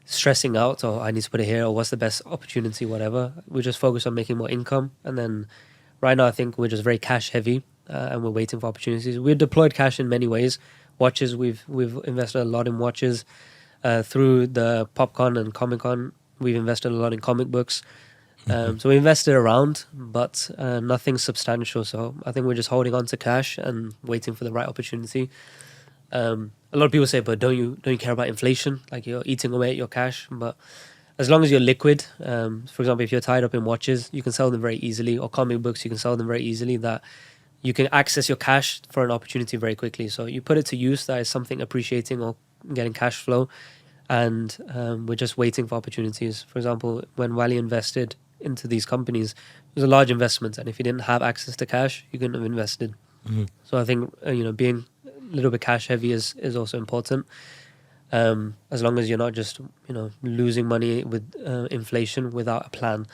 stressing out, or I need to put it here, or what's the best opportunity, whatever. We just focus on making more income, and then right now I think we're just very cash heavy, and we're waiting for opportunities. We've deployed cash in many ways. Watches, we've invested a lot in watches. Through the PopCon and Comic Con, we've invested a lot in comic books. So we invested around, but nothing substantial. So I think we're just holding on to cash and waiting for the right opportunity. A lot of people say, but don't you care about inflation? Like, you're eating away at your cash. But as long as you're liquid, for example, if you're tied up in watches, you can sell them very easily, or comic books, you can sell them very easily, that you can access your cash for an opportunity very quickly. So you put it to use, that is something appreciating or getting cash flow. And we're just waiting for opportunities. For example, when Waly invested into these companies, it was a large investment, and if you didn't have access to cash, you couldn't have invested. So I think being a little bit cash heavy is also important. As long as you're not just losing money with inflation without a plan.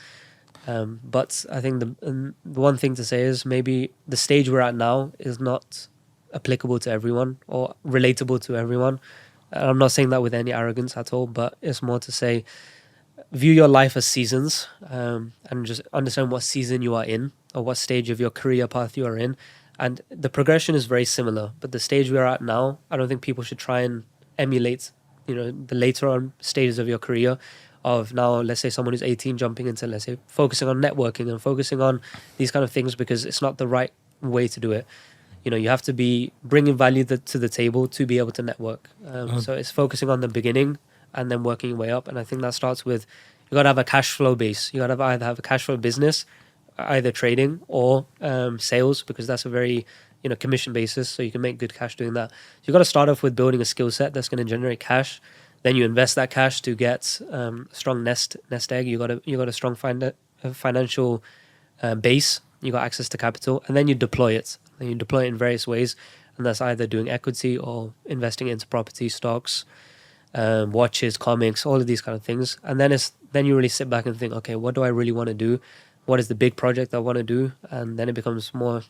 But I think the one thing to say is, maybe the stage we're at now is not applicable to everyone or relatable to everyone. And I'm not saying that with any arrogance at all, but it's more to say, view your life as seasons, and just understand what season you are in, or what stage of your career path you are in. And the progression is very similar, but the stage we are at now, I don't think people should try and emulate, the later on stages of your career. Of now, let's say someone who's 18 jumping into, let's say, focusing on networking and focusing on these kind of things, because it's not the right way to do it. You have to be bringing value to the table to be able to network. So it's focusing on the beginning and then working your way up. And I think that starts with, you got to have a cash flow base. You got to either have a cash flow business, either trading or sales, because that's a very commission basis. So you can make good cash doing that. So you got to start off with building a skill set that's going to generate cash. Then you invest that cash to get strong nest egg. You got a strong financial base. You got access to capital, and then you deploy it. And you deploy it in various ways, and that's either doing equity or investing into property, stocks, watches, comics, all of these kind of things. And then you really sit back and think, okay, what do I really want to do? What is the big project I want to do? And then it becomes more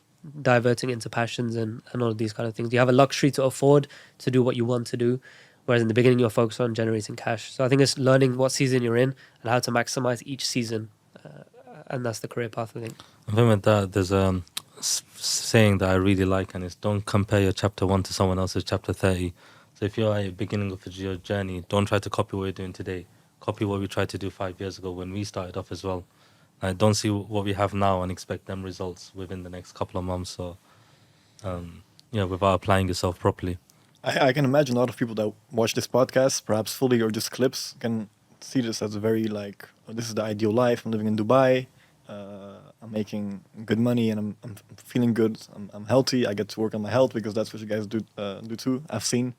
diverting into passions and all of these kind of things. You have a luxury to afford to do what you want to do, whereas in the beginning you're focused on generating cash. So I think it's learning what season you're in and how to maximize each season, and that's the career path, I think. I think with that, there's a saying that I really like, and it's, don't compare your chapter 1 to someone else's chapter 30. So if you're at the beginning of your journey, don't try to copy what you're doing today. Copy what we tried to do 5 years ago when we started off as well. Don't see what we have now and expect them results within the next couple of months, or without applying yourself properly. I can imagine a lot of people that watch this podcast, perhaps fully or just clips, can see this as a very this is the ideal life. I'm living in Dubai. I'm making good money, and I'm feeling good. I'm healthy. I get to work on my health, because that's what you guys do too. I've seen.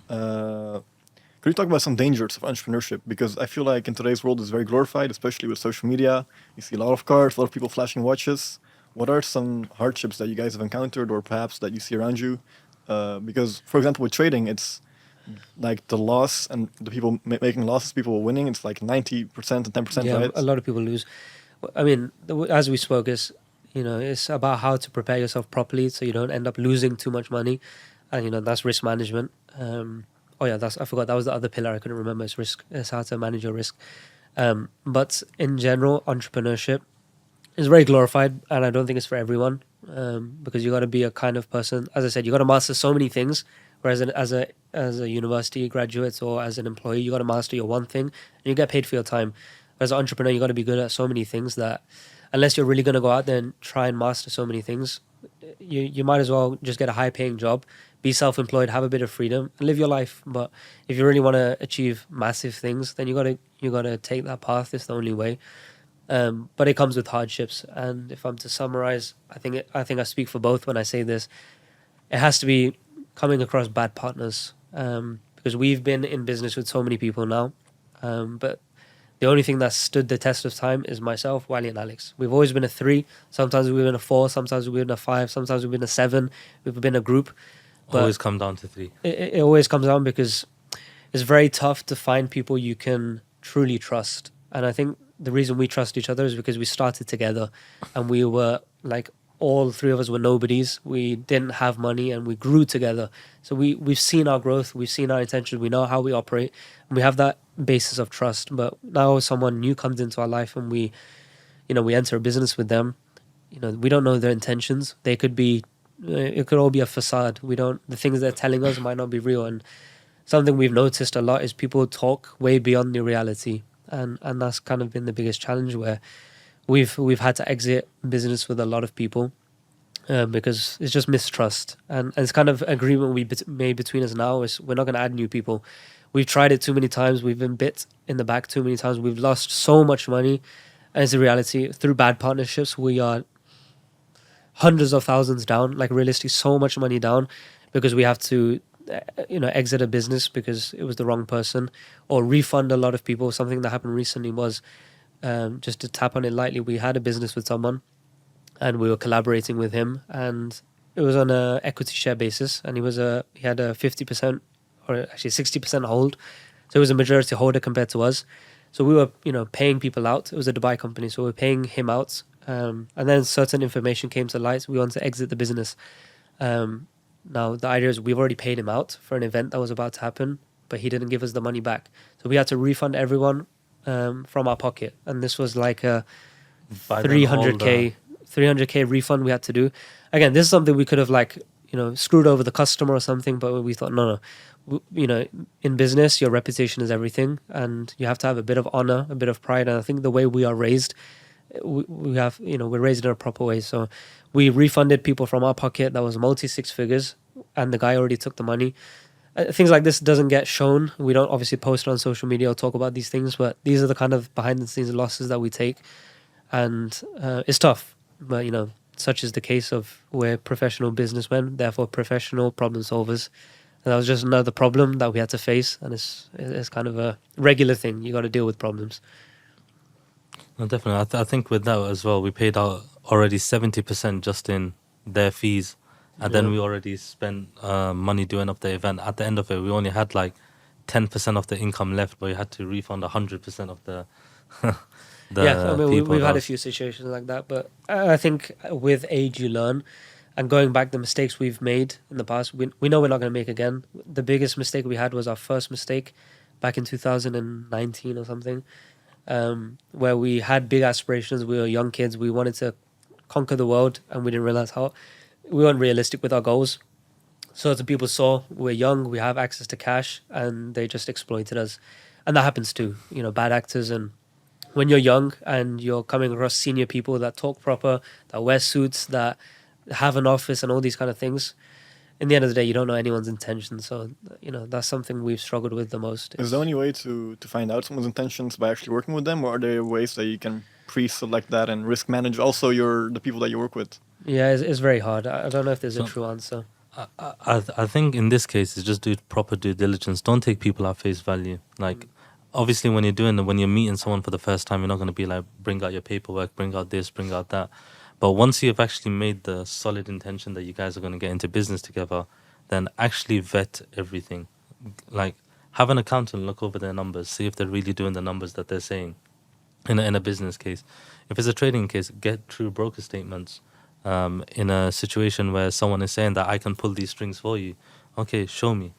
Could you talk about some dangers of entrepreneurship? Because I feel like in today's world it's very glorified, especially with social media. You see a lot of cars, a lot of people flashing watches. What are some hardships that you guys have encountered, or perhaps that you see around you? Because, for example, with trading, it's like the loss, and the people making losses, people winning, it's like 90% and 10%, Yeah, right? a lot of people lose. I mean, as we spoke, it's about how to prepare yourself properly so you don't end up losing too much money, and that's risk management. I forgot, that was the other pillar I couldn't remember. It's risk. It's how to manage your risk. But in general, entrepreneurship, is very glorified, and I don't think it's for everyone, because you got to be a kind of person. As I said, you got to master so many things. Whereas as a university graduate or as an employee, you got to master your one thing, and you get paid for your time. As an entrepreneur, you got to be good at so many things that, unless you're really going to go out there and try and master so many things, you might as well just get a high paying job, be self employed, have a bit of freedom, and live your life. But if you really want to achieve massive things, then you gotta take that path. It's the only way. But it comes with hardships. And if I'm to summarize, I think I speak for both when I say this. It has to be coming across bad partners, because we've been in business with so many people now, but the only thing that stood the test of time is myself, Waly, and Alex. We've always been a 3. Sometimes we've been a 4. Sometimes we've been a 5. Sometimes we've been a 7. We've been a group. But Always come down to 3. it always comes down because it's very tough to find people you can truly trust. And I think the reason we trust each other is because we started together, and we were like, all 3 of us were nobodies. We didn't have money, and we grew together. So we've seen our growth, we've seen our intentions, we know how we operate, and we have that basis of trust. But now someone new comes into our life, and we enter a business with them. We don't know their intentions. They could be, it could all be a facade. The things they're telling us might not be real. And something we've noticed a lot is people talk way beyond the reality, and that's kind of been the biggest challenge, where we've had to exit business with a lot of people, because it's just mistrust, and it's kind of agreement we made between us now is we're not going to add new people. We've tried it too many times. We've been bit in the back too many times. We've lost so much money, and it's a reality. Through bad partnerships, we are hundreds of thousands down, like realistically so much money down, because we have to exit a business because it was the wrong person, or refund a lot of people. Something that happened recently was, just to tap on it lightly, we had a business with someone, and we were collaborating with him, and it was on a equity share basis, and he had a 50%, or actually 60% hold, so he was a majority holder compared to us. So we were paying people out. It was a Dubai company, so we were paying him out, and then certain information came to light. We wanted to exit the business. Now the idea is we've already paid him out for an event that was about to happen, but he didn't give us the money back, so we had to refund everyone from our pocket, and this was like a 300k refund we had to do. Again, this is something we could have screwed over the customer or something, but we thought no. In business, your reputation is everything, and you have to have a bit of honor, a bit of pride. And I think the way we are raised, we're raised in a proper way. So we refunded people from our pocket. That was multi 6 figures, and the guy already took the money. Things like this doesn't get shown. We don't obviously post on social media or talk about these things, but these are the kind of behind the scenes losses that we take, and it's tough. But such is the case of we're professional businessmen, therefore professional problem solvers. And that was just another problem that we had to face, and it's kind of a regular thing. You got to deal with problems. No, definitely. I think with that as well, we paid out already 70% just in their fees, and then we already spent money doing up the event. At the end of it, we only had like 10% of the income left, but we had to refund 100% of the. We've had a few situations like that, but I think with age you learn. And going back, the mistakes we've made in the past, we know we're not going to make again. The biggest mistake we had was our first mistake back in 2019 or something, where we had big aspirations. We were young kids. We wanted to conquer the world, and we didn't realize how we weren't realistic with our goals. So the people saw we're young, we have access to cash, and they just exploited us. And that happens too, bad actors. And when you're young and you're coming across senior people that talk proper, that wear suits, that have an office and all these kind of things, in the end of the day you don't know anyone's intentions. So that's something we've struggled with the most. Is there any way to find out someone's intentions by actually working with them, or are there ways that you can pre-select that and risk manage also the people that you work with? Yeah, it's very hard. I don't know if there's a true answer. I think in this case it's just do proper due diligence. Don't take people at face value. Obviously when you're meeting someone for the first time, you're not going to be like, bring out your paperwork, bring out this, bring out that. But once you've actually made the solid intention that you guys are going to get into business together, then actually vet everything. Like, have an accountant look over their numbers, see if they're really doing the numbers that they're saying in a business case. If it's a trading case, get true broker statements. In a situation where someone is saying that I can pull these strings for you, okay, show me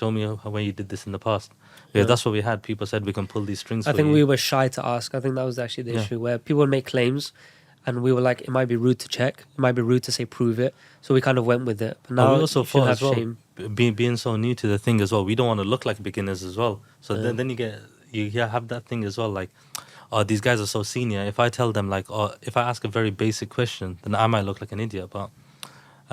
when you did this in the past. Yeah, that's what we had. People said we can pull these strings for you. I think we were shy to ask. I think that was actually the issue, where people would make claims, and we were like, it might be rude to check, it might be rude to say prove it, so we kind of went with it. But And now we also you shouldn't thought have as well, shame. being so new to the thing as well, we don't want to look like beginners as well. So Yeah. then you have that thing as well, like, oh, these guys are so senior. If I tell them like, oh, if I ask a very basic question, then I might look like an idiot. But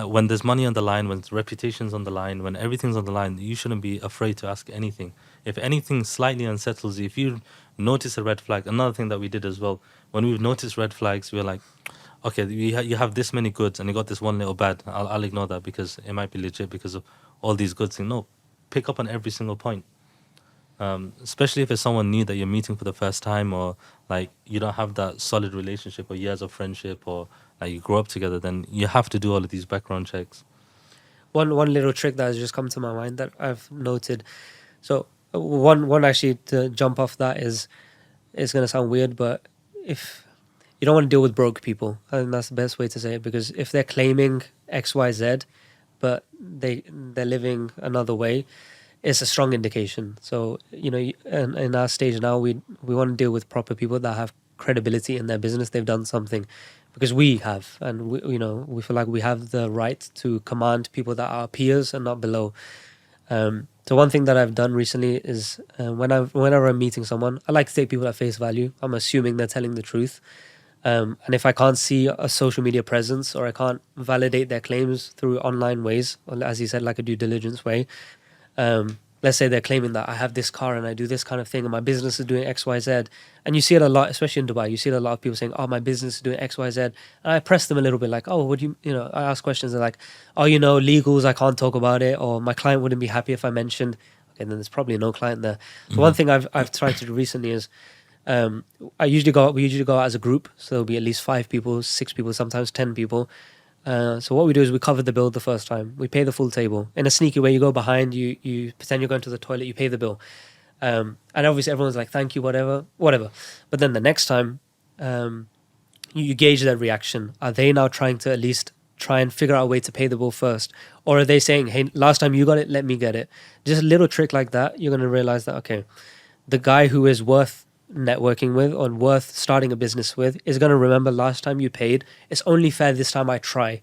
when there's money on the line, when reputation's on the line, when everything's on the line, you shouldn't be afraid to ask anything. If anything slightly unsettles you, if you notice a red flag, another thing that we did as well, when we've noticed red flags, we're like, okay, you have this many goods and you got this one little bad. I'll ignore that because it might be legit because of all these good things. No, pick up on every single point. Especially if it's someone new that you're meeting for the first time, or like you don't have that solid relationship or years of friendship, or like you grow up together, then you have to do all of these background checks. One little trick that has just come to my mind that I've noted. So one actually to jump off that is, it's gonna sound weird, but if you don't want to deal with broke people, I think that's the best way to say it, because if they're claiming XYZ, but they're living another way, it's a strong indication. So in our stage now, we want to deal with proper people that have credibility in their business. They've done something, because we have, and we feel like we have the right to command people that are peers and not below. So one thing that I've done recently is whenever I'm meeting someone, I like to take people at face value. I'm assuming they're telling the truth. And if I can't see a social media presence, or I can't validate their claims through online ways, or as you said, like a due diligence way, let's say they're claiming that I have this car and I do this kind of thing and my business is doing XYZ. And you see it a lot, especially in Dubai. You see it a lot of people saying, oh, my business is doing XYZ. And I press them a little bit like, oh, would I ask questions. They're like, oh, legals, I can't talk about it. Or my client wouldn't be happy if I mentioned. Okay, then there's probably no client there. So one thing I've tried to do recently is, we usually go out as a group. So there'll be at least 5 people, 6 people, sometimes 10 people. So what we do is we cover the bill the first time. We pay the full table. In a sneaky way, you go behind, you pretend you're going to the toilet, you pay the bill. And obviously everyone's like, thank you, whatever. But then the next time, you gauge their reaction. Are they now trying to at least try and figure out a way to pay the bill first? Or are they saying, hey, last time you got it, let me get it? Just a little trick like that, you're going to realize that, okay, the guy who is worth networking with or worth starting a business with is going to remember last time you paid. It's only fair this time I try.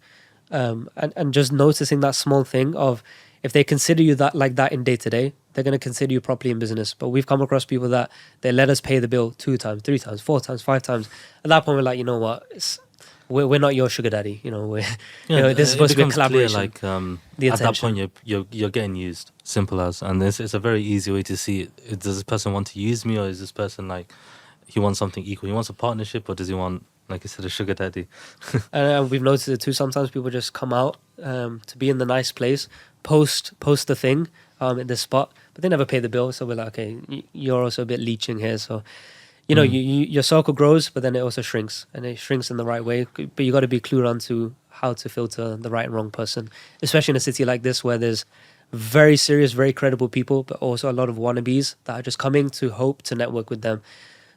And just noticing that small thing of, if they consider you that like that in day to day, they're going to consider you properly in business. But we've come across people that they let us pay the bill 2 times, 3 times, 4 times, 5 times. At that point, we're like, you know what? We're not your sugar daddy. This is supposed to be a collaboration. Clear, at that point, you're getting used. Simple as, and it's a very easy way to see it. Does this person want to use me, or is this person like he wants something equal? He wants a partnership, or does he want, like you said, a sugar daddy? And we've noticed it too. Sometimes people just come out to be in the nice place, post the thing at the spot, but they never pay the bill. So we're like, okay, you're also a bit leeching here. So your circle grows, but then it also shrinks, and it shrinks in the right way. But you got to be clued on to how to filter the right and wrong person, especially in a city like this where there's very serious, very credible people, but also a lot of wannabes that are just coming to hope to network with them.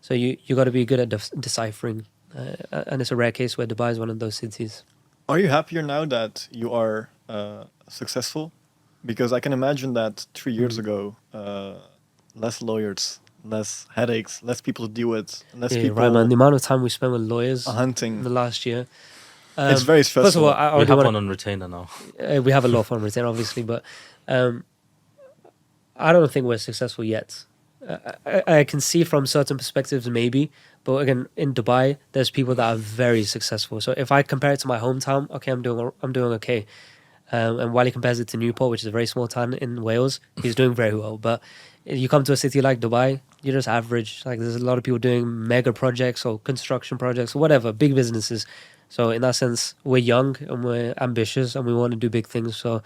So you got to be good at deciphering. And it's a rare case where Dubai is one of those cities. Are you happier now that you are successful? Because I can imagine that 3 years ago, less lawyers, less headaches, less people to deal with, less people. Right, man. The amount of time we spent with lawyers hunting in the last year. It's very stressful. First of all, we have one on retainer now. We have a law firm on retainer, obviously, but I don't think we're successful yet. I can see from certain perspectives maybe, but again, in Dubai, there's people that are very successful. So if I compare it to my hometown, okay, I'm doing okay. And Waly compares it to Newport, which is a very small town in Wales, he's doing very well. But if you come to a city like Dubai, you're just average. Like, there's a lot of people doing mega projects or construction projects or whatever, big businesses. So in that sense, we're young and we're ambitious and we want to do big things. So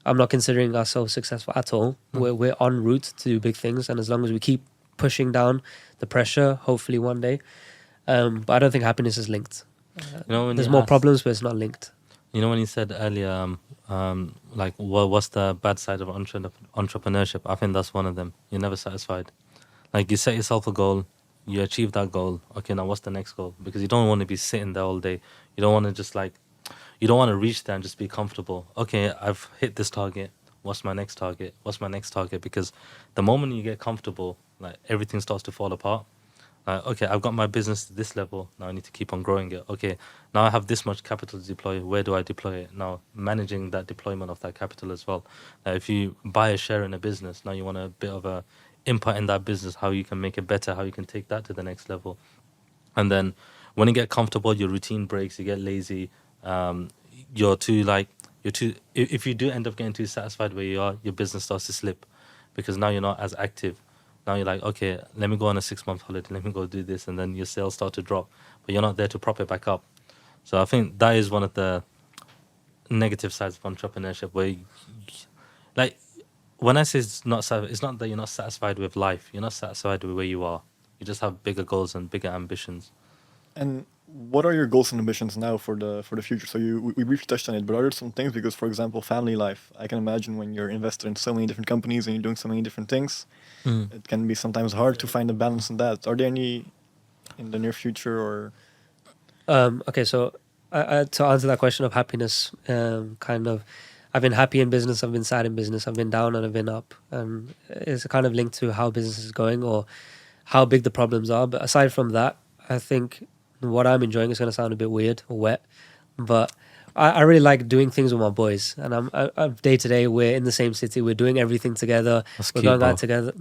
I'm not considering ourselves successful at all. We're en route to do big things, and as long as we keep pushing down the pressure, hopefully one day. But I don't think happiness is linked. There's more problems, but it's not linked. You know, when you said earlier, what's the bad side of entrepreneurship? I think that's one of them. You're never satisfied. Like, you set yourself a goal, you achieve that goal. Okay, now what's the next goal? Because you don't want to be sitting there all day. You don't want to just you don't want to reach there and just be comfortable. Okay, I've hit this target. What's my next target? What's my next target? Because the moment you get comfortable, like, everything starts to fall apart. Like, okay, I've got my business to this level. Now I need to keep on growing it. Okay, now I have this much capital to deploy. Where do I deploy it? Now managing that deployment of that capital as well. If you buy a share in a business, now you want a bit of a input in that business, how you can make it better, how you can take that to the next level. And then when you get comfortable, your routine breaks, you get lazy. Um, you're too like you're too. If you do end up getting too satisfied where you are, your business starts to slip, because now you're not as active. Now you're like, okay, let me go on a 6 month holiday, let me go do this, and then your sales start to drop, but you're not there to prop it back up. So I think that is one of the negative sides of entrepreneurship, where, like, when I say it's not that you're not satisfied with life. You're not satisfied with where you are. You just have bigger goals and bigger ambitions. And what are your goals and ambitions now for the future? So we briefly touched on it, but are there some things? Because for example, family life. I can imagine when you're invested in so many different companies and you're doing so many different things, it can be sometimes hard to find a balance in that. Are there any in the near future or? Okay, so to answer that question of happiness, kind of, I've been happy in business, I've been sad in business, I've been down and I've been up. It's kind of linked to how business is going or how big the problems are. But aside from that, I think what I'm enjoying is going to sound a bit weird or wet, but I really like doing things with my boys. And I'm day to day, we're in the same city, we're doing everything together, That's we're cute, going bro. out together.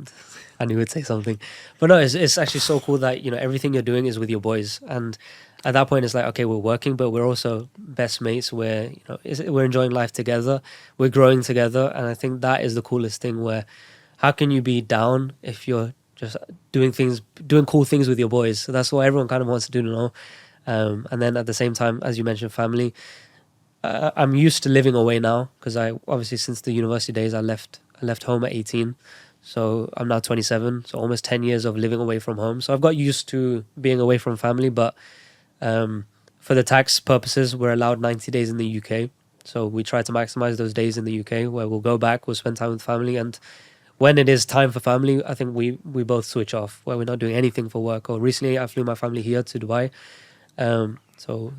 I knew you'd say something, but no, it's actually so cool that everything you're doing is with your boys. And at that point, it's like, okay, we're working, but we're also best mates. We're enjoying life together, we're growing together, and I think that is the coolest thing. Where how can you be down if you're just doing cool things with your boys? So that's what everyone kind of wants to do, and then at the same time, as you mentioned, family. I'm used to living away now because I obviously since the university days I left home at 18, so I'm now 27, so almost 10 years of living away from home. So I've got used to being away from family, but for the tax purposes, we're allowed 90 days in the UK. So we try to maximize those days in the UK where we'll go back, we'll spend time with family, and when it is time for family, I think we both switch off where we're not doing anything for work. Or recently, I flew my family here to Dubai. So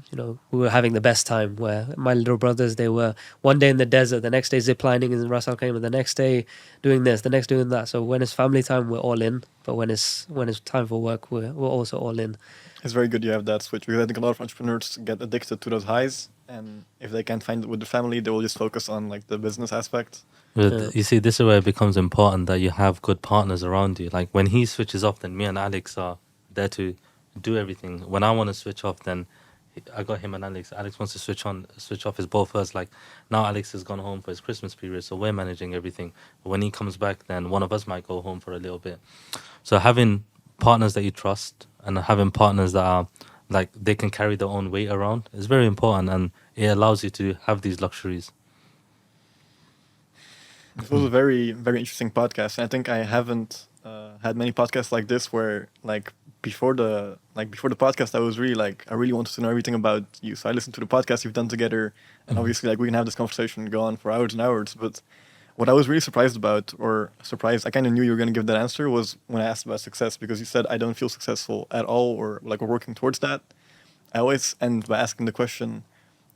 we were having the best time where my little brothers, they were one day in the desert, the next day ziplining in Ras Al Khaimah, the next day doing this, the next doing that. So when it's family time, we're all in, but when it's time for work, we're also all in. It's very good you have that switch because I think a lot of entrepreneurs get addicted to those highs, and if they can't find it with the family, they will just focus on like the business aspect. But you see, this is where it becomes important that you have good partners around you. Like when he switches off, then me and Alex are there to do everything. When I want to switch off, then I got him and Alex. Alex wants to switch off. It's both of us. Like now, Alex has gone home for his Christmas period, so we're managing everything. But when he comes back, then one of us might go home for a little bit. So having partners that you trust and having partners that are like they can carry their own weight around is very important, and it allows you to have these luxuries. This was a very, very interesting podcast. And I think I haven't had many podcasts like this where like before the podcast I was really like I really wanted to know everything about you. So I listened to the podcast you've done together, and obviously like we can have this conversation and go on for hours and hours. But what I was really surprised about, I kind of knew you were going to give that answer, was when I asked about success, because you said I don't feel successful at all, or like we're working towards that. I always end by asking the question,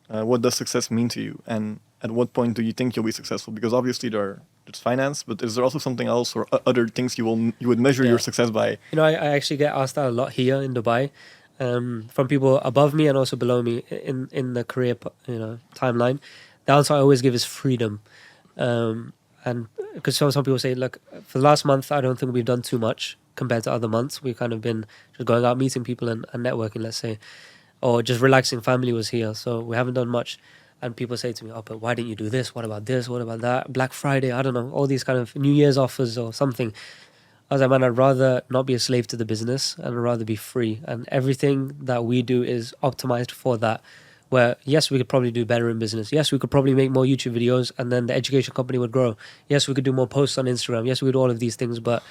what does success mean to you? And at what point do you think you'll be successful? Because obviously there's finance, but is there also something else or other things you would measure your success by? I actually get asked that a lot here in Dubai, from people above me and also below me in the career timeline. The answer I always give is freedom, and because some people say, look, for the last month I don't think we've done too much compared to other months. We've kind of been just going out meeting people and networking, let's say, or just relaxing. Family was here, so we haven't done much. And people say to me, oh, but why didn't you do this? What about this? What about that? Black Friday, I don't know, all these kind of New Year's offers or something. I was like, man, I'd rather not be a slave to the business and I'd rather be free. And everything that we do is optimized for that. Where, yes, we could probably do better in business. Yes, we could probably make more YouTube videos and then the education company would grow. Yes, we could do more posts on Instagram. Yes, we could do all of these things. But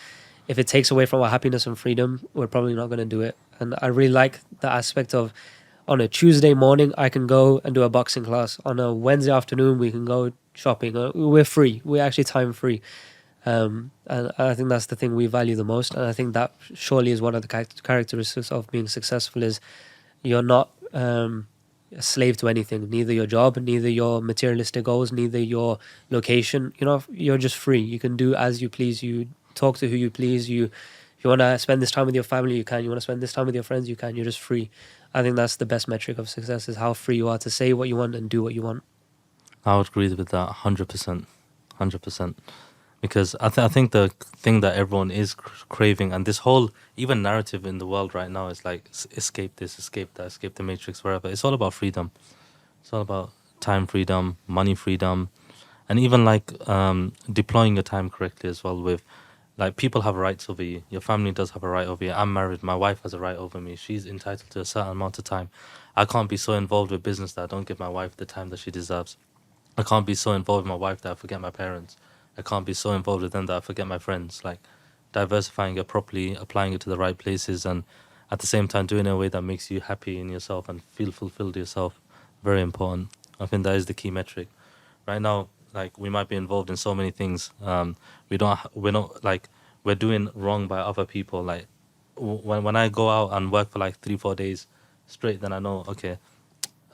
if it takes away from our happiness and freedom, we're probably not going to do it. And I really like the aspect of, on a Tuesday morning, I can go and do a boxing class. On a Wednesday afternoon, we can go shopping. We're free. We're actually time free. And I think that's the thing we value the most. And I think that surely is one of the characteristics of being successful is you're not a slave to anything, neither your job, neither your materialistic goals, neither your location. You're just free. You can do as you please. You talk to who you please. You If you want to spend this time with your family, you can. You want to spend this time with your friends, you can. You're just free. I think that's the best metric of success, is how free you are to say what you want and do what you want. I would agree with that 100%. 100%. Because I think the thing that everyone is craving, and this whole even narrative in the world right now is like, escape this, escape that, escape the matrix, wherever. It's all about freedom. It's all about time freedom, money freedom, and even like deploying your time correctly as well. With like, people have rights over you. Your family does have a right over you. I'm married. My wife has a right over me. She's entitled to a certain amount of time. I can't be so involved with business that I don't give my wife the time that she deserves. I can't be so involved with my wife that I forget my parents. I can't be so involved with them that I forget my friends. Like, diversifying it properly, applying it to the right places, and at the same time doing it in a way that makes you happy in yourself and feel fulfilled yourself. Very important. I think that is the key metric. Right now, like, we might be involved in so many things. We're not like, we're doing wrong by other people. Like, when I go out and work for like 3-4 days straight, then I know, okay,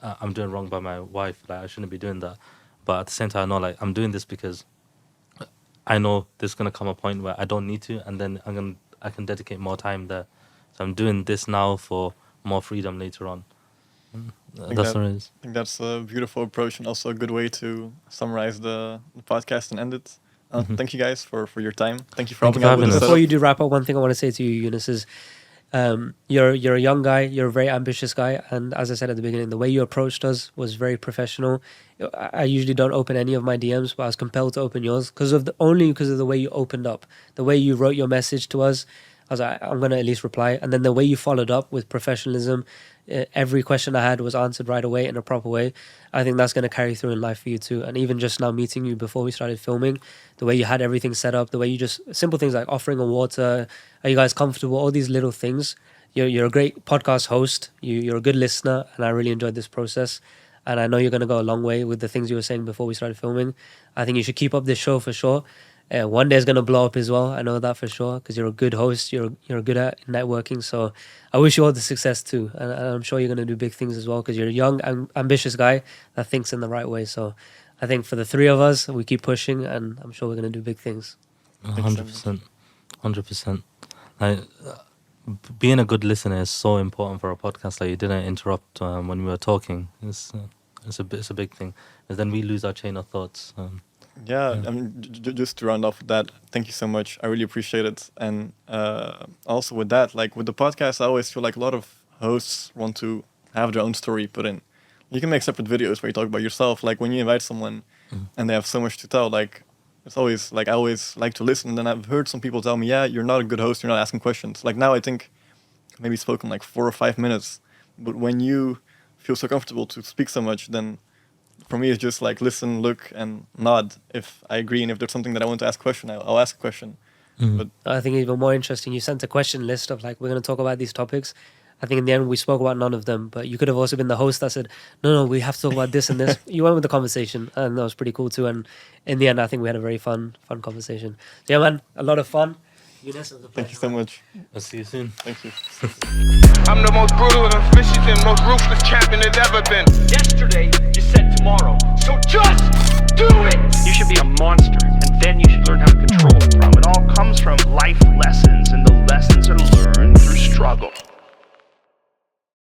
I'm doing wrong by my wife. Like, I shouldn't be doing that. But at the same time, I know, like, I'm doing this because I know there's gonna come a point where I don't need to, and then I can dedicate more time there. So I'm doing this now for more freedom later on. That's what it is. I think that's a beautiful approach, and also a good way to summarize the podcast and end it. Thank you guys for your time. Thank you for Thank you helping for out with having this. us. Before you do wrap up, one thing I want to say to you, Yunus, is you're a young guy, you're a very ambitious guy, and as I said at the beginning, the way you approached us was very professional. I usually don't open any of my DMs, but I was compelled to open yours only because of the way you opened up, the way you wrote your message to us. I was like, I'm gonna at least reply, and then the way you followed up with professionalism. Every question I had was answered right away in a proper way. I think that's going to carry through in life for you too. And even just now meeting you before we started filming, the way you had everything set up, the way you just, simple things like offering a water, are you guys comfortable, all these little things. You're a great podcast host, you're a good listener, and I really enjoyed this process. And I know you're going to go a long way with the things you were saying before we started filming. I think you should keep up this show for sure. One day it's going to blow up as well. I know that for sure, because you're a good host. You're good at networking. So I wish you all the success too. And I'm sure you're going to do big things as well, because you're a young, ambitious guy that thinks in the right way. So I think for the three of us, we keep pushing, and I'm sure we're going to do big things. 100%. 100%. Like, being a good listener is so important for a podcast. Like, you didn't interrupt when we were talking. It's a big thing. And then we lose our chain of thoughts. Yeah, I mean, just to round off with that, thank you so much. I really appreciate it. And also with that, like with the podcast, I always feel like a lot of hosts want to have their own story put in. You can make separate videos where you talk about yourself. Like when you invite someone and they have so much to tell, like it's always like I always like to listen. And then I've heard some people tell me, yeah, you're not a good host. You're not asking questions. Like now I think maybe spoken like 4 or 5 minutes. But when you feel so comfortable to speak so much, then for me, it's just like listen, look, and nod if I agree. And if there's something that I want to ask a question, I'll ask a question. But I think even more interesting, you sent a question list of like, we're going to talk about these topics. I think in the end, we spoke about none of them, but you could have also been the host that said, no, we have to talk about this and this. You went with the conversation, and that was pretty cool too. And in the end, I think we had a very fun conversation. So yeah, man, a lot of fun. Yunus, it was a thank you pleasure, so man. much. I'll see you soon. Thank you. I'm the most brutal and vicious and most ruthless champion there's ever been. Yesterday, you said tomorrow. So just do it! You should be a monster, and then you should learn how to control it. It all comes from life lessons, and the lessons are learned through struggle.